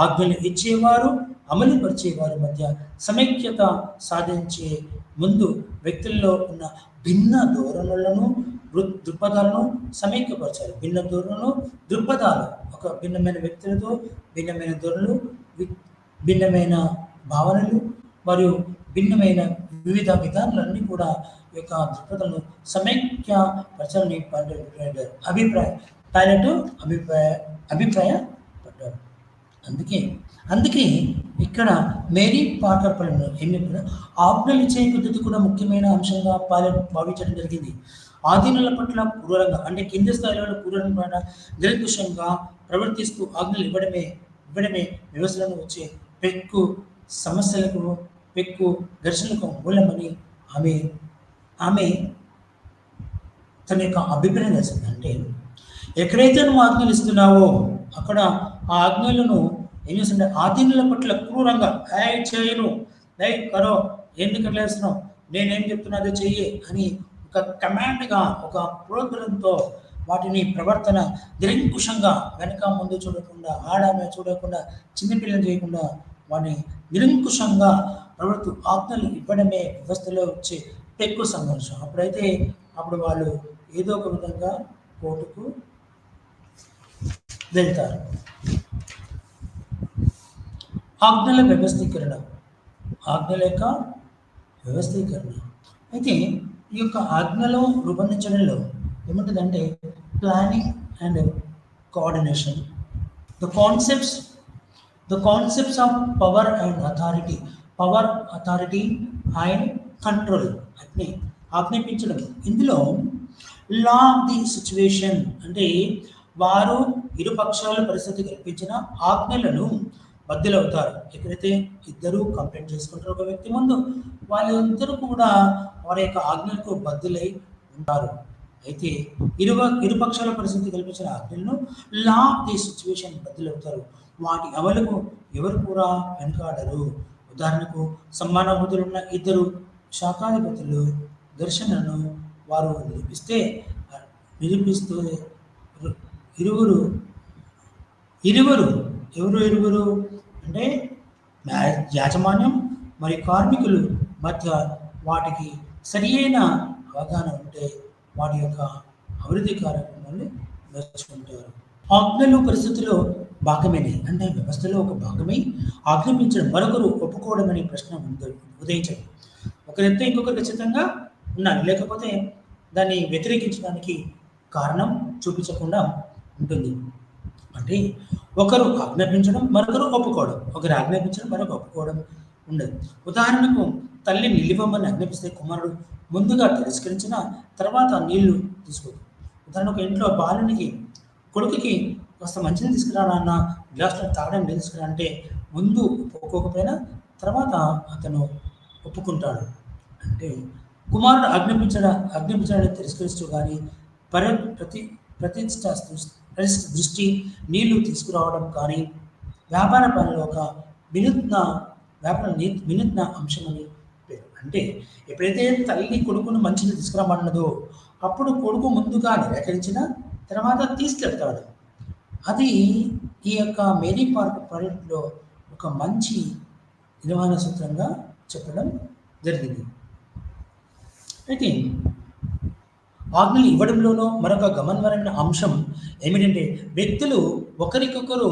ఆజ్ఞలు ఇచ్చేవారు, అమలుపరిచేవారి మధ్య సమైక్యత సాధించే ముందు వ్యక్తుల్లో ఉన్న భిన్న ధోరణులను, దృక్పథాలను సమైక్యపరచాలి. భిన్న ధోరణులు, దృక్పథాలు ఒక భిన్నమైన వ్యక్తులతో భిన్నమైన ధోరణులు, భిన్నమైన భావనలు మరియు భిన్నమైన వివిధ విధానాలన్నీ కూడా ఈ యొక్క దృక్పథాలను సమైక్యపరచాలని అభిప్రాయపడ్డారు. అందుకే ఇక్కడ మేరీ పార్కర్ పైలట్ ఏం చెప్పినా ఆజ్ఞలు ఇచ్చే పద్ధతి కూడా ముఖ్యమైన అంశంగా భావించడం జరిగింది. ఆధీనుల పట్ల క్రూరంగా అంటే కింది స్థాయిలో క్రూరంగా నిరంకుశంగా ప్రవర్తిస్తూ ఆజ్ఞలు ఇవ్వడమే వ్యవస్థలను వచ్చే పెక్కు ఘర్షణలకు మూలమని ఆమె తన యొక్క అభిప్రాయం చేసింది. అంటే ఎక్కడైతే నువ్వు ఆజ్ఞలు ఇస్తున్నావో అక్కడ ఆ ఆజ్ఞలను ఏం చేస్తుంటే ఆధీనుల పట్ల క్రూరంగా చేయను కరో ఎందుకు లేస్తున్నావు, నేనేం చెప్తున్నా అదే చెయ్యి అని ఒక కమాండ్గా ఒక ప్రోగ్రాంతో వాటిని ప్రవర్తన నిరంకుశంగా వెనక ముందు చూడకుండా ఆడామే చూడకుండా చిన్నపిల్లలు చేయకుండా వాటిని నిరంకుశంగా ఆజ్ఞలు ఇవ్వడమే వ్యవస్థలో వచ్చే ఎక్కువ సంఘర్షం. అప్పుడు వాళ్ళు ఏదో ఒక విధంగా కోర్టుకు వెళ్తారు. ఆజ్ఞల యొక్క వ్యవస్థీకరణ అయితే ఈ యొక్క ఆజ్ఞలు రూపొందించడంలో ఏముంటుందంటే planning and coordination, the concepts of power and authority and control అట్నే ఆజ్ఞాపించడం. ఇందులో లా ఆఫ్ ది సిచ్యువేషన్ అంటే వారు ఇరుపక్షాల పరిస్థితి కల్పించిన ఆజ్ఞలను బద్దలవుతారు. ఎక్కడైతే ఇద్దరు కంప్లైంట్ చేసుకుంటారు ఒక వ్యక్తి ముందు, వాళ్ళిద్దరూ కూడా వారి యొక్క ఆజ్ఞలకు బద్దులై ఉంటారు. అయితే ఇరుపక్షాల పరిస్థితి కల్పించిన ఆజ్ఞలను లా ఆఫ్ ది సిచ్యువేషన్ బద్దలవుతారు. వాటి అమలుకు ఎవరు కూడా వెనుకాడరు. ఉదాహరణకు సమానాభూతులున్న ఇద్దరు శాఖాధిపతులు ఘర్షణను వారు నిరూపిస్తూ ఇరువురు అంటే యాజమాన్యం మరియు కార్మికులు మధ్య వాటికి సరి అయిన అవగాహన ఉంటే వాటి యొక్క అభివృద్ధి కార్యక్రమాన్ని నేర్చుకుంటారు. ఆజ్ఞలు పరిస్థితిలో భాగమేనే అంటే వ్యవస్థలో ఒక భాగమై ఆజ్ఞాపించడం మరొకరు ఒప్పుకోవడం అనే ప్రశ్న ఉదయించడం. ఒకరైతే ఇంకొకరు ఖచ్చితంగా ఉన్నారు, లేకపోతే దాన్ని వ్యతిరేకించడానికి కారణం చూపించకుండా ఉంటుంది. అంటే ఒకరు ఆజ్ఞాపించడం మరొకరు ఒప్పుకోవడం, ఒకరు ఆజ్ఞాపించడం మరొక ఒప్పుకోవడం ఉండదు. ఉదాహరణకు తల్లి నిలివమ్మని ఆజ్ఞాపిస్తే కుమారుడు ముందుగా తిరస్కరించిన తర్వాత నీళ్లు తీసుకోదు. ఉదాహరణకు ఇంట్లో బాలునికి కొడుకుకి కాస్త మంచిని తీసుకురా నాన్న, గ్లాసులో తాగడం నీళ్ళు తీసుకురా అంటే ముందు ఒప్పుకోకపోయినా తర్వాత అతను ఒప్పుకుంటాడు. అంటే కుమారుడు ఆజ్ఞాపించడాన్ని తిరస్కరిస్తూ కానీ ప్రతిష్ట దృష్టి నీళ్లు తీసుకురావడం కానీ వ్యాపార పనిలో ఒక వినూత్న అంశమని పేరు. అంటే ఎప్పుడైతే తల్లి కొడుకును మంచిని తీసుకురామన్నదో అప్పుడు కొడుకు ముందుగా నిరాకరించిన తర్వాత తీసుకెళ్తాడు. అది ఈ యొక్క మేరీ ప్రాజెక్ట్లో ఒక మంచి నిర్వహణ సూత్రంగా చెప్పడం జరిగింది. అయితే ఆజ్ఞలు ఇవ్వడంలోనూ మరొక గమనమైన అంశం ఏమిటంటే వ్యక్తులు ఒకరికొకరు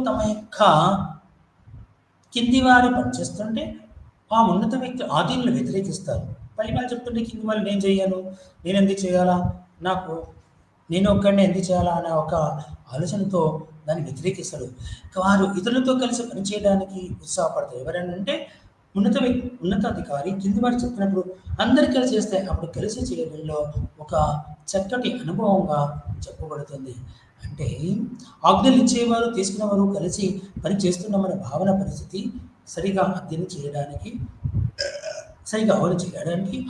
తమ యొక్క కింది వారి పనిచేస్తుంటే ఆ ఉన్నత వ్యక్తి ఆధీనులు వ్యతిరేకిస్తారు. పని వాళ్ళు చెప్తుంటే కింది వాళ్ళు నేను చెయ్యాను, నేను ఎందుకు చేయాలా, నేను ఒక్కడిని ఎందుకు చేయాలా అనే ఒక ఆలోచనతో దాన్ని వ్యతిరేకిస్తాడు. వారు ఇతరులతో కలిసి పనిచేయడానికి ఉత్సాహపడతారు. ఎవరైనా అంటే ఉన్నతాధికారి కింది వారు చెప్పినప్పుడు అందరు కలిసి చేస్తే అప్పుడు కలిసి చేయడంలో ఒక చక్కటి అనుభవంగా చెప్పబడుతుంది. అంటే ఆజ్ఞలు ఇచ్చేవారు తీసుకునేవారు కలిసి పని చేస్తున్నామనే భావన పరిస్థితి సరిగా అధ్యయనం చేయడానికి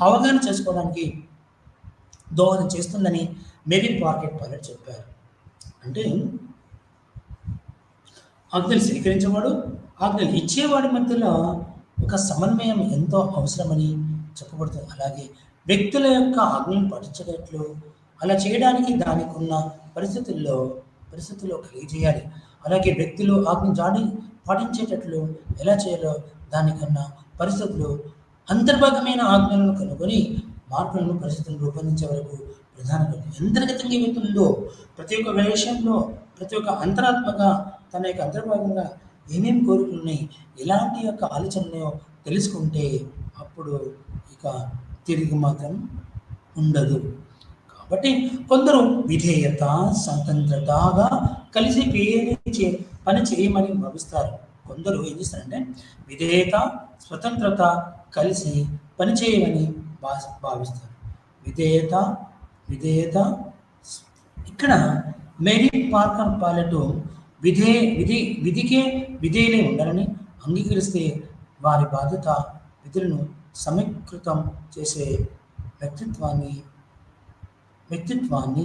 అవగాహన చేసుకోవడానికి దోహదం చేస్తుందని మేరీ మార్కెట్ పైలట్ చెప్పారు. అంటే ఆజ్ఞలు స్వీకరించేవాడు ఆజ్ఞలు ఇచ్చేవాడి మధ్యలో ఒక సమన్వయం ఎంతో అవసరమని చెప్పబడుతుంది. అలాగే వ్యక్తుల యొక్క ఆజ్ఞలను పాటించేటట్లు అలా చేయడానికి దానికి ఉన్న పరిస్థితుల్లో కలిగజేయాలి. అలాగే వ్యక్తులు ఆజ్ఞ పాటించేటట్లు ఎలా చేయాలో దానికన్నా పరిస్థితులు అంతర్భాగమైన ఆజ్ఞలను కనుగొని మార్పులను పరిస్థితులను రూపొందించే వరకు ప్రధానంగా అంతర్గతంగా ఏమవుతుందో ప్రతి ఒక్క విషయంలో ప్రతి ఒక్క అంతరాత్మగా తన యొక్క అంతర్భాగంగా ఏమేమి కోరికలు ఉన్నాయి, ఎలాంటి యొక్క ఆలోచనలు తెలుసుకుంటే అప్పుడు ఇక తిరిగి మాత్రం ఉండదు. కాబట్టి కొందరు విధేయత స్వతంత్రతగా కలిసి పని చేయమని భావిస్తారు. కొందరు ఏం చేస్తారంటే విధేయత స్వతంత్రత కలిసి పని చేయమని భావిస్తారు. విధేయత ఇక్కడ మేరీ పార్కర్ పైలట్ విధికే విధేయులై ఉండాలని అంగీకరిస్తే వారి బాధ్యత విధులను సమీకృతం చేసే వ్యక్తిత్వాన్ని వ్యక్తిత్వాన్ని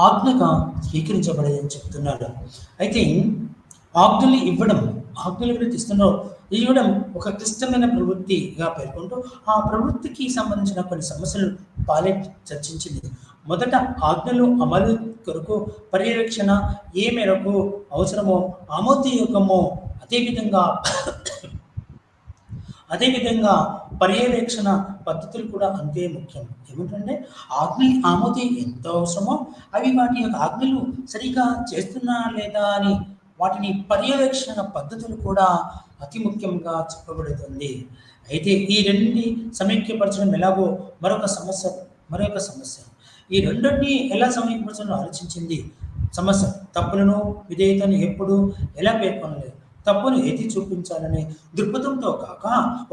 ఆజ్ఞగా స్వీకరించబడేదని చెప్తున్నాడు. అయితే ఆజ్ఞలు ఇవ్వడం, ఆజ్ఞలు ఎవరైతే ఇవ్వడం ఒక క్లిష్టమైన ప్రవృత్తిగా పేర్కొంటూ ఆ ప్రవృత్తికి సంబంధించిన కొన్ని సమస్యలు పాలెట్ చర్చించింది. మొదట ఆజ్ఞలు అమలు కొరకు పర్యవేక్షణ ఏ మేరకు అవసరమో ఆమోదయోగమో అదేవిధంగా అదేవిధంగా పర్యవేక్షణ పద్ధతులు కూడా అంతే ముఖ్యం. ఏమిటంటే ఆజ్ఞలు ఆమోదం ఎంత అవసరమో అవి వాటి యొక్క ఆజ్ఞలు సరిగా చేస్తున్నా లేదా అని వాటిని పర్యవేక్షణ పద్ధతులు కూడా అతి ముఖ్యంగా చెప్పబడుతుంది. అయితే ఈ రెండింటిని సమైక్యపరచడం ఎలాగో మరొక సమస్య ఈ రెండింటిని ఎలా సమైక్యపరచడం ఆలోచించింది. సమస్య తప్పులను విధేయతను ఎప్పుడు ఎలా పేర్కొనలేదు, తప్పును ఎత్తి చూపించాలనే దృక్పథంతో కాక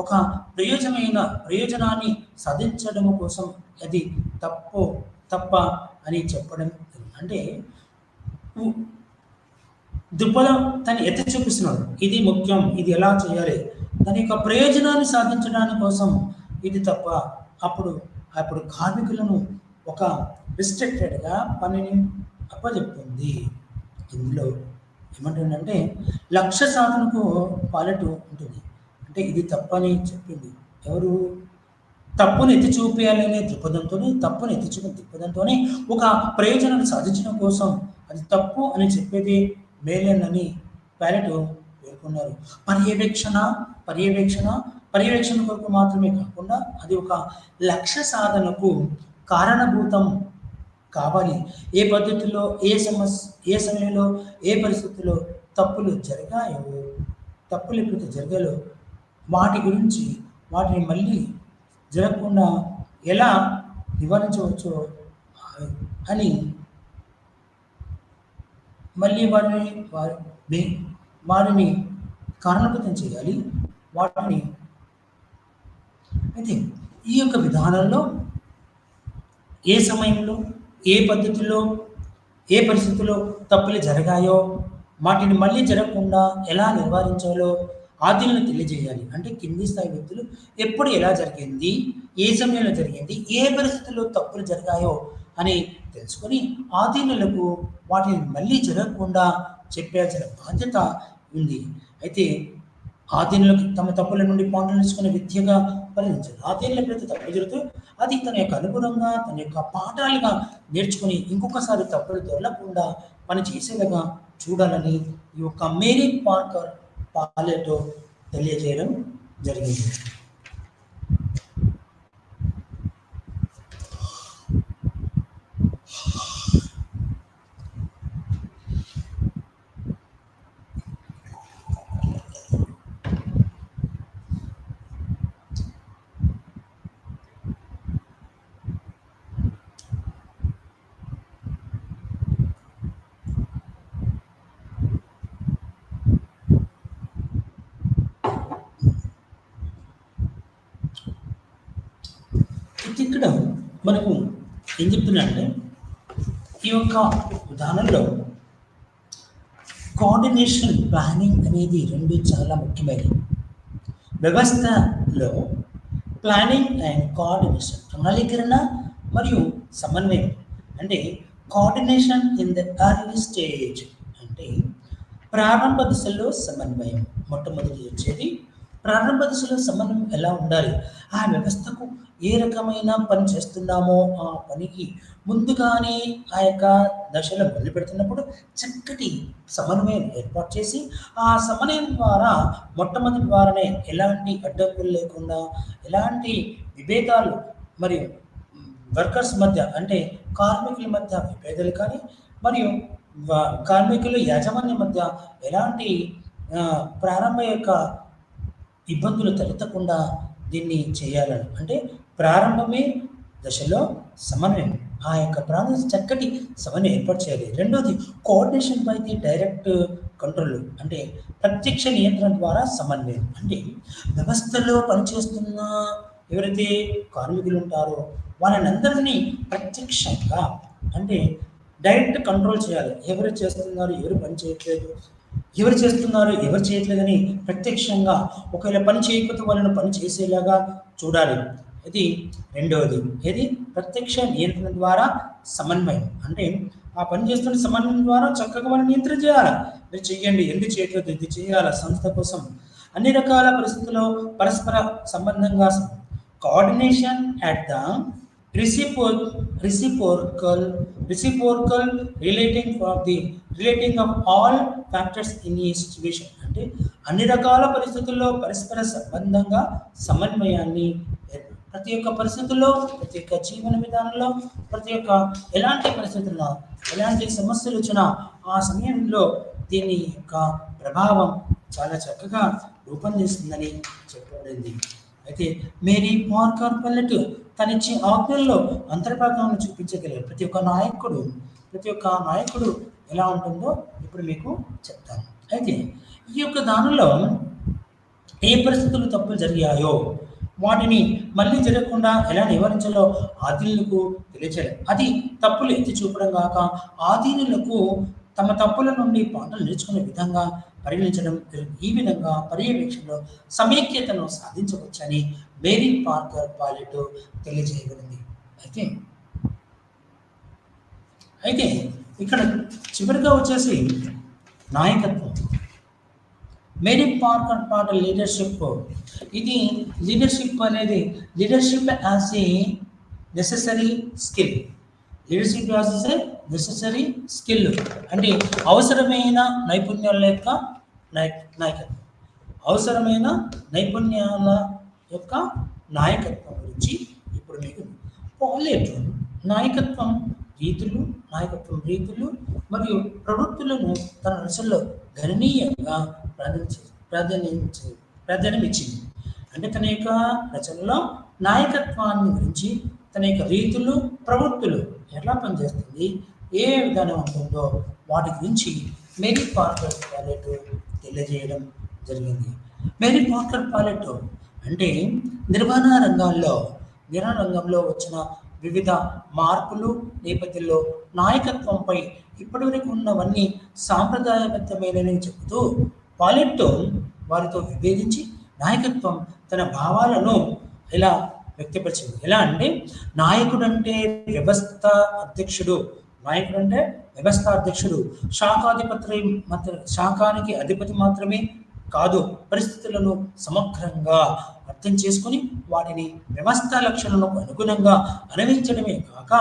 ఒక ప్రయోజనాన్ని సాధించడం కోసం అది తప్ప అని చెప్పడం. అంటే దృక్పథం తను ఎత్తి చూపిస్తున్నాడు, ఇది ముఖ్యం, ఇది ఎలా చేయాలి, దాని యొక్క ప్రయోజనాన్ని సాధించడానికి కోసం ఇది తప్ప. అప్పుడు కార్మికులను ఒక రిస్ట్రిక్టెడ్గా పనిని అప్పచెప్తుంది. ఇందులో ఏమంటుందంటే లక్ష్య సాధనకు పాలెట్ ఉంటుంది. అంటే ఇది తప్పని చెప్పింది ఎవరు? తప్పును ఎత్తి చూపేయాలనే తప్పును ఎత్తి చూపే దృక్పథంతోనే ఒక ప్రయోజనాన్ని సాధించడం కోసం అది తప్పు అని చెప్పేది మేలేనని పాలెట్ పేర్కొన్నారు. పర్యవేక్షణ కొరకు మాత్రమే కాకుండా అది ఒక లక్ష్య సాధనకు కారణభూతం కావాలి. ఏ పద్ధతిలో, ఏ సమయంలో, ఏ పరిస్థితుల్లో తప్పులు ఎప్పుడైతే జరగాలో వాటి గురించి వాటిని మళ్ళీ జరగకుండా ఎలా నివారించవచ్చో అని మళ్ళీ వారిని కారణభూతం చేయాలి. వాటిని అయితే ఈ యొక్క విధానంలో ఏ సమయంలో, ఏ పద్ధతిలో, ఏ పరిస్థితుల్లో తప్పులు జరిగాయో వాటిని మళ్ళీ జరగకుండా ఎలా నివారించాలో ఆధీనను తెలియజేయాలి. అంటే కింది స్థాయి వ్యక్తులు ఎప్పుడు ఎలా జరిగింది, ఏ సమయంలో జరిగింది, ఏ పరిస్థితుల్లో తప్పులు జరిగాయో అని తెలుసుకొని ఆధీనులకు వాటిని మళ్ళీ జరగకుండా చెప్పాల్సిన బాధ్యత ఉంది. అయితే ఆధీనులకు తమ తప్పుల నుండి పాఠాలు నేర్చుకునే విద్యగా పరిగణించాలి. ఆధీనుల ప్రతి తప్పు జరుగుతూ అది తన యొక్క అనుగుణంగా తన యొక్క పాఠాలుగా నేర్చుకుని ఇంకొకసారి తప్పులు దొరలకుండా పని చేసేలాగా చూడాలని ఈ యొక్క మేరీ పార్కర్ పాలెట్ తెలియజేయడం జరిగింది. ఇక్కడ మనకు ఏం చెప్తున్నాడంటే ఈ యొక్క విధానంలో కోఆర్డినేషన్, ప్లానింగ్ అనేది రెండు చాలా ముఖ్యమైనవి. వ్యవస్థలో ప్లానింగ్ అండ్ కోఆర్డినేషన్, ప్రణాళీకరణ మరియు సమన్వయం. అంటే coordination in the early stage అంటే ప్రారంభ దశలో సమన్వయం. మొట్టమొదటి వచ్చేది ప్రారంభ దశలో సమన్వయం ఎలా ఉండాలి, ఆ వ్యవస్థకు ఏ రకమైన పని చేస్తున్నామో ఆ పనికి ముందుగానే ఆ యొక్క దశలో మొదలు పెడుతున్నప్పుడు చక్కటి సమన్వయం ఏర్పాటు చేసి ఆ సమన్వయం ద్వారా మొట్టమొదటి ద్వారానే ఎలాంటి అడ్డంకులు లేకుండా, ఎలాంటి విభేదాలు మరియు వర్కర్స్ మధ్య అంటే కార్మికుల మధ్య విభేదాలు కానీ మరియు కార్మికులు యాజమాన్యం మధ్య ఎలాంటి ప్రారంభ యొక్క ఇబ్బందులు తలెత్తకుండా దీన్ని చేయాలని. అంటే ప్రారంభమే దశలో సమన్వయం, ఆ యొక్క ప్రాంతం చక్కటి సమన్వయం ఏర్పాటు చేయాలి. రెండోది coordination by the direct control అంటే ప్రత్యక్ష నియంత్రణ ద్వారా సమన్వయం. అంటే వ్యవస్థలో పనిచేస్తున్న ఎవరైతే కార్మికులు ఉంటారో వాళ్ళని అందరినీ ప్రత్యక్షంగా అంటే డైరెక్ట్ కంట్రోల్ చేయాలి. ఎవరు చేస్తున్నారు, ఎవరు పని చేయట్లేదు, ఎవరు చేస్తున్నారు, ఎవరు చేయట్లేదని ప్రత్యక్షంగా ఒకవేళ పని చేయకపోతే వాళ్ళని పని చేసేలాగా చూడాలి. ఇది రెండవది. ఏది ప్రత్యక్ష నియంత్రణ ద్వారా సమన్వయం. అంటే ఆ పని చేస్తున్న సమన్వయం ద్వారా చక్కగా మనం నియంత్రణ చేయాలి. మీరు చెయ్యండి, ఎందుకు చేయట్లేదు, ఇది చేయాలి సంస్థ కోసం. అన్ని రకాల పరిస్థితుల్లో పరస్పర సంబంధంగా coordination at the reciprocal relating of all factors in a situation. అంటే అన్ని రకాల పరిస్థితుల్లో పరస్పర సంబంధంగా సమన్వయాన్ని ప్రతి ఒక్క పరిస్థితుల్లో, ప్రతి ఒక్క జీవన విధానంలో, ప్రతి ఒక్క ఎలాంటి పరిస్థితుల్లో ఎలాంటి సమస్యలు వచ్చినా ఆ సమయంలో దీని యొక్క ప్రభావం చాలా చక్కగా రూపొందిస్తుందని చెప్పబడింది. అయితే మేరీ పార్కర్ పల్లెట్ తనిచ్చే ఆజ్ఞల్లో అంతర్భాగాన్ని చూపించగలిగారు. ప్రతి ఒక్క నాయకుడు ఎలా ఉంటుందో ఇప్పుడు మీకు చెప్తాను. అయితే ఈ యొక్క దానిలో ఏ పరిస్థితులు తప్పులు జరిగాయో వాటిని మళ్ళీ జరగకుండా ఎలా నివారించాలో ఆధీనులకు తెలియచేయాలి. అది తప్పులు ఎత్తి చూపడం కాక ఆధీనులకు తమ తప్పుల నుండి పాఠాలు నేర్చుకునే విధంగా పరిగణించడం. ఈ విధంగా పర్యవేక్షణలో సమైక్యతను సాధించవచ్చని మేరీ పార్కర్ పల్లెట్ తెలియజేయబడింది. అయితే ఇక్కడ చివరిగా వచ్చేసి నాయకత్వం. Mary Parker Follett leadership. ఇది లీడర్షిప్ అనేది leadership as a necessary skill. Leadership as a necessary skill అంటే అవసరమైన నైపుణ్యాల యొక్క నాయకత్వం. అవసరమైన నైపుణ్యాల యొక్క నాయకత్వం గురించి ఇప్పుడు మీకు పాలెట్ నాయకత్వం రీతులు మరియు ప్రవృత్తులను తన రచనలో గణనీయంగా ప్రాధాన్యమిచ్చింది. అంటే తన యొక్క రచనలో నాయకత్వాన్ని గురించి, తన యొక్క రీతులు ప్రవృత్తులు ఎలా పనిచేస్తుంది, ఏ విధానం ఉంటుందో వాటి గురించి మేరీ పార్కర్ పల్లెట్ తెలియజేయడం జరిగింది. మేరీ పార్కర్ పల్లెట్ అంటే నిర్వహణ రంగంలో వచ్చిన వివిధ మార్పులు నేపథ్యంలో నాయకత్వంపై ఇప్పటివరకు ఉన్నవన్నీ సాంప్రదాయబద్ధమైనవి చెబుతూ పల్లెట్ వారితో విభేదించి నాయకత్వం తన భావాలను ఇలా వ్యక్తపరిచింది. ఎలా అంటే నాయకుడు అంటే వ్యవస్థ అధ్యక్షుడు, శాఖానికి అధిపతి మాత్రమే కాదు, పరిస్థితులను సమగ్రంగా అర్థం చేసుకుని వాటిని వ్యవస్థ లక్షణాలకు అనుగుణంగా అన్వయించడమే కాక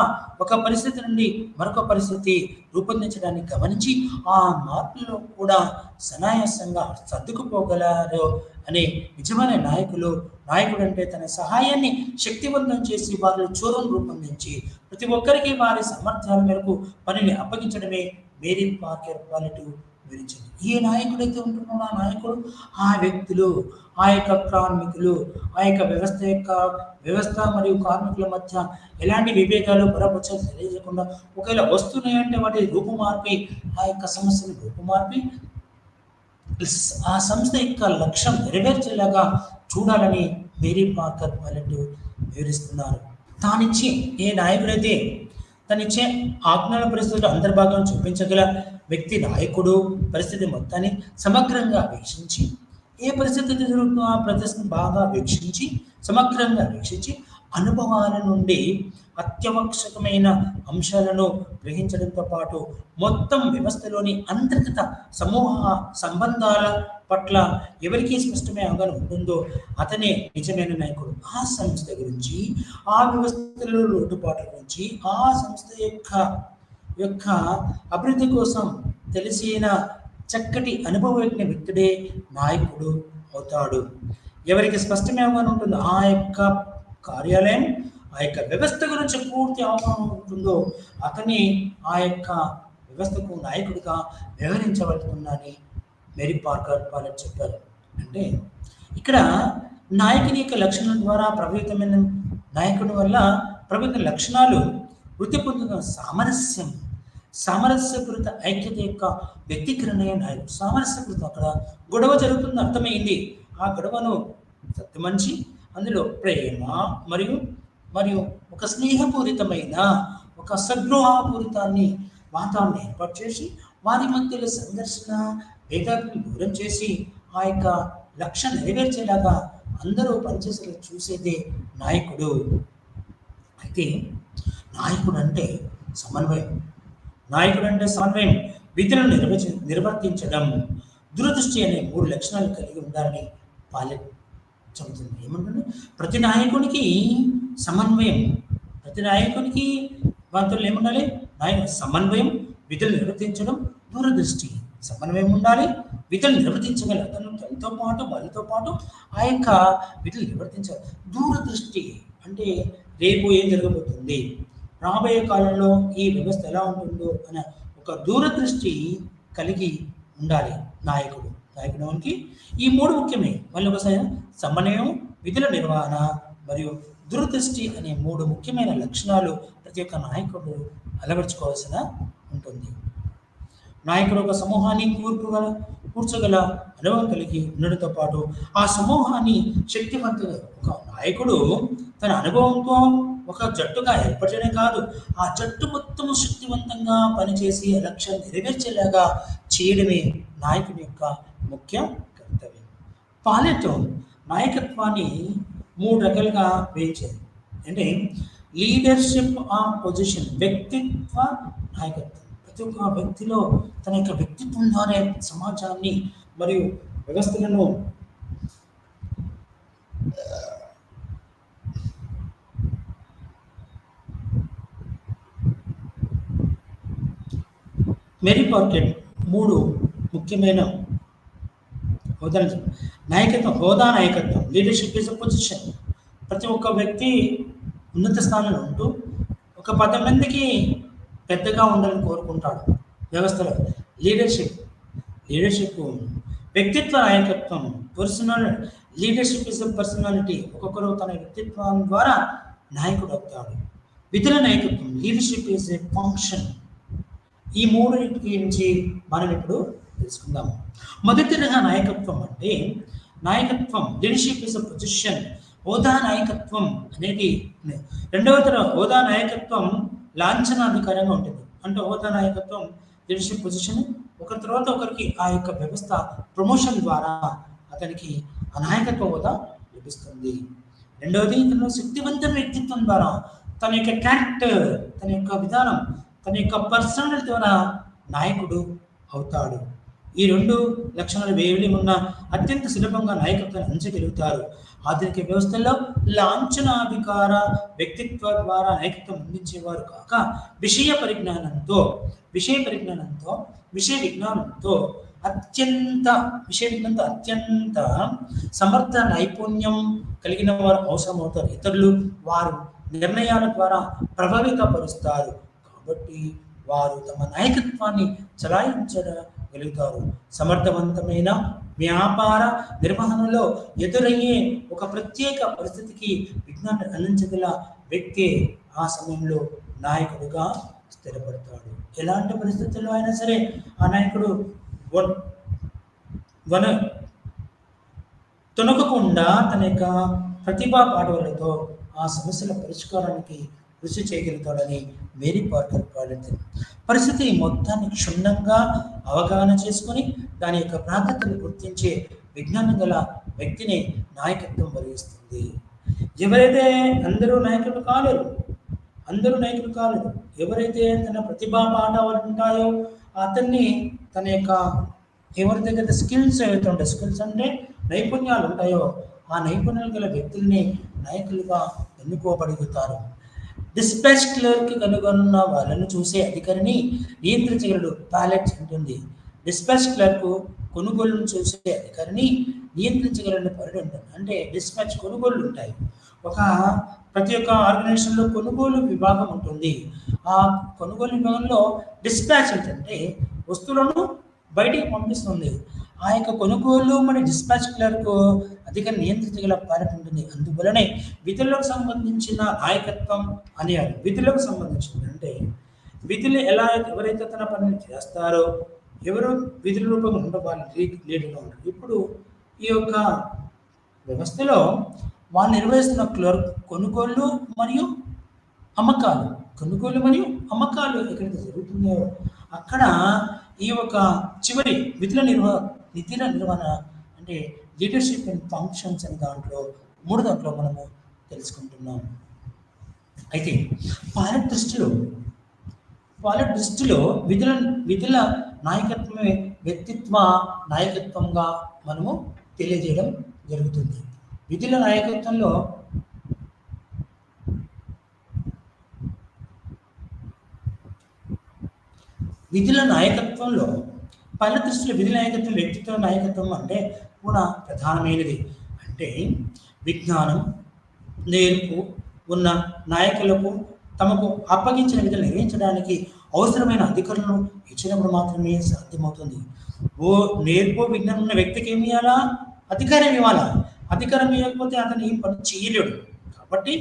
ఒక పరిస్థితి నుండి మరొక పరిస్థితి రూపొందించడాన్ని గమనించి ఆ మార్పుల్లో కూడా సనాయాసంగా సర్దుకుపోగలరు అనే నిజమైన నాయకుడు అంటే తన సహాయాన్ని శక్తివంతం చేసి వారిలో చోరం రూపొందించి ప్రతి ఒక్కరికి వారి సామర్థ్యాల మేరకు పనిని అప్పగించడమే మేరీ పార్కర్ పల్లెట్ వివరించింది. ఏ నాయకుడైతే ఉంటున్నాడో ఆ నాయకుడు ఆ వ్యక్తులు, ఆ యొక్క కార్మికులు, ఆ యొక్క వ్యవస్థ మరియు కార్మికుల మధ్య ఎలాంటి విభేదాలు పరపక్షాలు తెలియజేయకుండా ఒకవేళ వస్తున్నాయంటే వాటి రూపుమార్పి ఆ యొక్క సమస్యను రూపుమార్పి ఆ సంస్థ యొక్క లక్ష్యం నెరవేర్చేలాగా చూడాలని మేరీ పార్కర్ పల్లెట్ వివరిస్తున్నారు. తానిచ్చే ఏ నాయకుడైతే తనిచ్చే ఆజ్ఞల పరిస్థితులు అంతర్భాగం చూపించగల వ్యక్తి నాయకుడు పరిస్థితి మొత్తాన్ని సమగ్రంగా వీక్షించి ఏ పరిస్థితి జరుగుతుందో ఆ ప్రదర్శన బాగా సమగ్రంగా వీక్షించి అనుభవాల నుండి అత్యవశ్యకమైన అంశాలను గ్రహించడంతో పాటు మొత్తం వ్యవస్థలోని అంతర్గత సమూహ సంబంధాల పట్ల ఎవరికి స్పష్టమైన అవగాహన ఉంటుందో అతనే నిజమైన నాయకుడు. ఆ సంస్థ గురించి, ఆ వ్యవస్థలో లోటుపాట్ల గురించి, ఆ సంస్థ యొక్క అభివృద్ధి కోసం తెలిసిన చక్కటి అనుభవజ్ఞ వ్యక్తుడే నాయకుడు అవుతాడు. ఎవరికి స్పష్టమైన అవగాహన ఉంటుందో ఆ యొక్క కార్యాలయం, ఆ యొక్క వ్యవస్థ గురించి పూర్తి అవగాహన ఉంటుందో అతని ఆ యొక్క వ్యవస్థకు నాయకుడిగా వ్యవహరించబడుతుందని మేరీ పార్కర్ పల్లెట్ చెప్పారు. అంటే ఇక్కడ నాయకుని యొక్క లక్షణాల ద్వారా ప్రభావితమైన నాయకుడి వల్ల ప్రభావిత లక్షణాలు వృద్ధి పొందుతున్న సామరస్యకృత ఐక్యత యొక్క వ్యక్తీకరణ నాయకుడు. సామరస్యకృతం అక్కడ గొడవ జరుగుతుంది అర్థమైంది. ఆ గొడవను సత్యమంచి అందులో ప్రేమ మరియు ఒక స్నేహపూరితమైన ఒక సద్రోహపూరితాన్ని వాతావరణం ఏర్పాటు చేసి వారి మధ్యలో సంఘర్షణ భేదాలను దూరం చేసి ఆ యొక్క లక్ష్యం నెరవేర్చేలాగా అందరూ పనిచేసేలా చూసేదే నాయకుడు. అయితే నాయకుడు అంటే సమన్వయం. నాయకుడు అంటే సమన్వయం, విధులను నిర్వర్తించడం, దూరదృష్టి అనే 3 లక్షణాలు కలిగి ఉండాలని పాలెట్ చెబుతుంది. ఏమంటుంది? ప్రతి నాయకునికి సమన్వయం, ప్రతి నాయకునికి వాటిలో ఏముండాలి? సమన్వయం, విధులు నిర్వర్తించడం, దూరదృష్టి. సమన్వయం ఉండాలి, విధులు నిర్వర్తించగల అతను తనతో పాటు వాళ్ళతో పాటు ఆ యొక్క విధులు నిర్వర్తించాలి. దూరదృష్టి అంటే రేపు ఏం జరగబోతుంది, రాబోయే కాలంలో ఈ వ్యవస్థ ఎలా ఉంటుందో అనే ఒక దూరదృష్టి కలిగి ఉండాలి నాయకుడు. నాయకుడానికి ఈ 3 ముఖ్యమే. మళ్ళీ ఒకసారి సమన్వయం, విధుల నిర్వహణ మరియు దూరదృష్టి అనే 3 ముఖ్యమైన లక్షణాలు ప్రతి ఒక్క నాయకుడు అలవర్చుకోవాల్సిన ఉంటుంది. నాయకుడు ఒక సమూహాన్ని కూర్చోగల అనుభవం కలిగి ఉండడంతో పాటు ఆ సమూహాన్ని శక్తివంతంగా, ఒక నాయకుడు తన అనుభవంతో ఒక జట్టుగా ఏర్పడమే కాదు, ఆ జట్టు మొత్తం శక్తివంతంగా పనిచేసి లక్ష్యం నెరవేర్చేలాగా చేయడమే నాయకుడి యొక్క ముఖ్య కర్తవ్యం. పాలెట్ నాయకత్వాన్ని 3 రకాలుగా వేయించేది. అంటే లీడర్షిప్ ఆఫ్ పొజిషన్, వ్యక్తిత్వ నాయకత్వం. ప్రతి ఒక్క వ్యక్తిలో తన యొక్క వ్యక్తిత్వం ద్వారా సమాజాన్ని మరియు వ్యవస్థలను మెరీ పార్కెట్ 3 ముఖ్యమైన హోదాలు. నాయకత్వం, హోదా నాయకత్వం, లీడర్షిప్ ఇస్ అ పొజిషన్. ప్రతి ఒక్క వ్యక్తి ఉన్నత స్థానంలో ఉంటూ ఒక 10 మందికి పెద్దగా ఉండాలని కోరుకుంటాడు వ్యవస్థలో. లీడర్షిప్ వ్యక్తిత్వ నాయకత్వం, personal leadership is a personality. ఒక్కొక్కరు తన వ్యక్తిత్వం ద్వారా నాయకుడు అవుతాడు. విధుల నాయకత్వం, లీడర్షిప్ ఇస్ ఎ ఫంక్షన్. ఈ 3 గురించి మనం ఇప్పుడు తెలుసుకుందాం. మొదటి తరహా నాయకత్వం అంటే నాయకత్వం, లీడర్షిప్ ఇస్ అ పొజిషన్. హోదా నాయకత్వం అనేది. రెండవ తరహా హోదా నాయకత్వం లాంఛనాధికారంగా ఉంటుంది. అంటే హోదా నాయకత్వం, లీడర్షిప్ పొజిషన్, ఒకరి తర్వాత ఒకరికి ఆ యొక్క వ్యవస్థ ప్రమోషన్ ద్వారా అతనికి ఆ నాయకత్వ హోదా లభిస్తుంది. రెండవది తన శక్తివంతమైన వ్యక్తిత్వం ద్వారా తన యొక్క క్యారెక్టర్, తన యొక్క విధానం, తన యొక్క పర్సనల్ ద్వారా నాయకుడు అవుతాడు. ఈ 2 లక్షణాలు వేడి ఉన్న అత్యంత సులభంగా నాయకత్వాన్ని అందించగలుగుతారు. ఆధునిక వ్యవస్థల్లో లాంఛనాధికార వ్యక్తిత్వ ద్వారా నాయకత్వం అందించేవారు కాక విషయ పరిజ్ఞానంతో అత్యంత సమర్థ నైపుణ్యం కలిగిన వారు అవసరమవుతారు. ఇతరులు వారు నిర్ణయాల ద్వారా ప్రభావితపరుస్తారు కాబట్టి వారు తమ నాయకత్వాన్ని చలాయించగలుగుతారు. సమర్థవంతమైన వ్యాపార నిర్వహణలో ఎదురయ్యే ఒక ప్రత్యేక పరిస్థితికి విజ్ఞానాన్ని అందించగల వ్యక్తి ఆ సమయంలో నాయకుడిగా స్థిరపడతాడు. ఎలాంటి పరిస్థితుల్లో అయినా సరే ఆ నాయకుడు తొనకకుండా తన యొక్క ప్రతిభా పాఠవాలతో ఆ సమస్యల పరిష్కారానికి కృషి చేయగలుగుతాడని మేరీ పార్కర్ పాడింది. పరిస్థితి మొత్తాన్ని క్షుణ్ణంగా అవగాహన చేసుకొని దాని యొక్క ప్రాధాన్యతను గుర్తించే విజ్ఞానం గల వ్యక్తిని నాయకత్వం వహిస్తుంది. ఎవరైతే అందరూ నాయకులు కాలేరు, ఎవరైతే తన ప్రతిభా పాఠాలు ఉంటాయో అతన్ని తన యొక్క ఎవరి దగ్గర స్కిల్స్ ఏవైతే ఉంటాయో, స్కిల్స్ అంటే నైపుణ్యాలు ఉంటాయో ఆ నైపుణ్యాలు గల వ్యక్తుల్ని నాయకులుగా ఎన్నుకోబడుగుతారు. డిస్పాచ్ క్లర్క్ కనుగొన్న వాళ్ళను చూసే అధికారిని నియంత్రించగలడు. ప్యాలెట్ ఉంటుంది. డిస్పాచ్ క్లర్క్ కొనుగోలును చూసే అధికారిని నియంత్రించగలని పరుడు ఉంటుంది. అంటే డిస్పాచ్ కొనుగోళ్ళు ఉంటాయి. ప్రతి ఒక్క ఆర్గనైజేషన్లో కొనుగోలు విభాగం ఉంటుంది. ఆ కొనుగోలు విభాగంలో డిస్పాచ్ ఏంటంటే వస్తువులను బయటికి పంపిస్తుంది. ఆ యొక్క కొనుగోలు మరి డిస్పాచ్ క్లర్క్ అధికారి నియంత్రించగల ప్యాలెట్ ఉంటుంది. అందువలనే విధులకు సంబంధించిన నాయకత్వం అనేవారు. విధులకు సంబంధించింది అంటే విధులు ఎవరైతే తన పనిని చేస్తారో, ఎవరు విధుల రూపంగా ఉండో వాళ్ళు లీడర్గా ఉంటారు. ఇప్పుడు ఈ యొక్క వ్యవస్థలో వాళ్ళు నిర్వహిస్తున్న క్లర్క్ కొనుగోలు మరియు అమ్మకాలు ఎక్కడైతే జరుగుతుందో అక్కడ ఈ యొక్క చివరి నిధుల నిర్వహణ అంటే లీడర్షిప్ అండ్ ఫంక్షన్స్ అనే దాంట్లో 3 దాంట్లో మనము తెలుసుకుంటున్నాం. అయితే పాలెట్ దృష్టిలో పాలెట్ దృష్టిలో విధుల నాయకత్వమే వ్యక్తిత్వ నాయకత్వంగా మనము తెలియజేయడం జరుగుతుంది. విధుల నాయకత్వంలో విధుల నాయకత్వంలో పైన దృష్టిలో విధుల నాయకత్వం వ్యక్తిత్వ నాయకత్వం అంటే కూడా ప్రధానమైనది. అంటే విజ్ఞానం నేర్పు ఉన్న నాయకులకు తమకు అప్పగించిన విధులు నిర్వహించడానికి అవసరమైన అధికారులను ఇచ్చినప్పుడు మాత్రమే సాధ్యమవుతుంది. నేర్పు విజ్ఞానం ఉన్న వ్యక్తికి ఏమి ఇవ్వాలా? అధికారం ఇవ్వాలా? అధికారం ఇవ్వకపోతే అతను ఏం పని చేయలేడు. కాబట్టి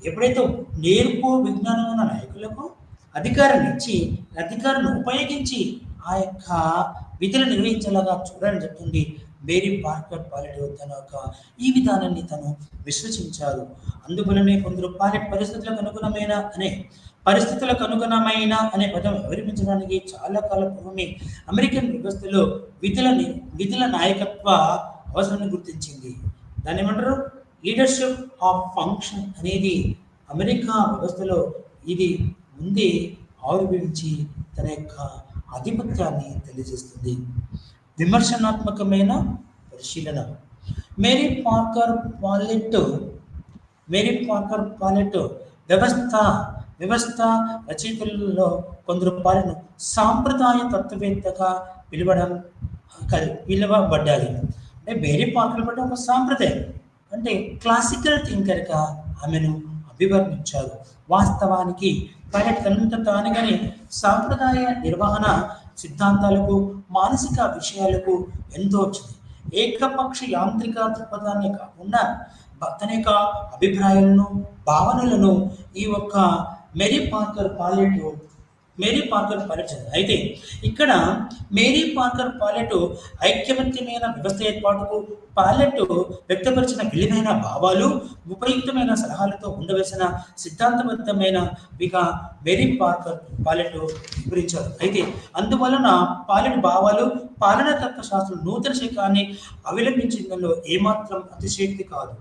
ఎప్పుడైతే నేర్పు విజ్ఞానం ఉన్న నాయకులకు అధికారాన్ని ఇచ్చి అధికారాన్ని ఉపయోగించి ఆ యొక్క విధులు నిర్వహించేలాగా చూడని చెప్తుంది మేరీ పార్కర్ పాలెట్. తన యొక్క ఈ విధానాన్ని తను విశ్వసించారు. అందువలనే కొందరు పాలెట్ పరిస్థితులకు అనుగుణమైన అనే పదం వివరించడానికి చాలా కాలం పూర్వమే అమెరికన్ వ్యవస్థలో విధుల నాయకత్వ అవసరాన్ని గుర్తించింది. దాన్ని ఏమంటారు? లీడర్షిప్ ఆఫ్ ఫంక్షన్ అనేది అమెరికా వ్యవస్థలో ఇది ముందే ఆవిర్భవించి తన యొక్క ఆధిపత్యాన్ని తెలియజేస్తుంది. విమర్శనాత్మకమైన పరిశీలన. మేరీ పార్కర్ పాలెట్ వ్యవస్థ రచయితలలో కొందరు పాలెట్ను సాంప్రదాయ తత్వవేత్తగా పిలువబడ్డారు. అంటే మేరీ పార్కర్ పట్ల ఒక సాంప్రదాయం అంటే క్లాసికల్ థింకర్గా ఆమెను అభివర్ణించారు. వాస్తవానికి పాలెట్ తనంత తానుగానే సాంప్రదాయ నిర్వహణ సిద్ధాంతాలకు మానసిక విషయాలకు ఎంతో వచ్చింది. ఏకపక్ష యాంత్రిక దృక్పథాన్ని కాకుండా తన యొక్క అభిప్రాయాలను భావనలను ఈ ఒక్క మేరీ పార్కర్ పాలెట్ అయితే ఇక్కడ మేరీ పార్కర్ పాలెట్ ఐక్యమత్యమైన వ్యవస్థ ఏర్పాటుకు పాలెట్ వ్యక్తపరిచిన విలువైన భావాలు ఉపయుక్తమైన సలహాలతో ఉండవలసిన సిద్ధాంతబద్ధమైన మేరీ పార్కర్ పాలెట్ వివరించారు. అయితే అందువలన పాలెట్ భావాలు పాలనా తత్వ శాస్త్రం నూతన శకాన్ని అవలంబించిందలో ఏమాత్రం అతిశయోక్తి కాదు.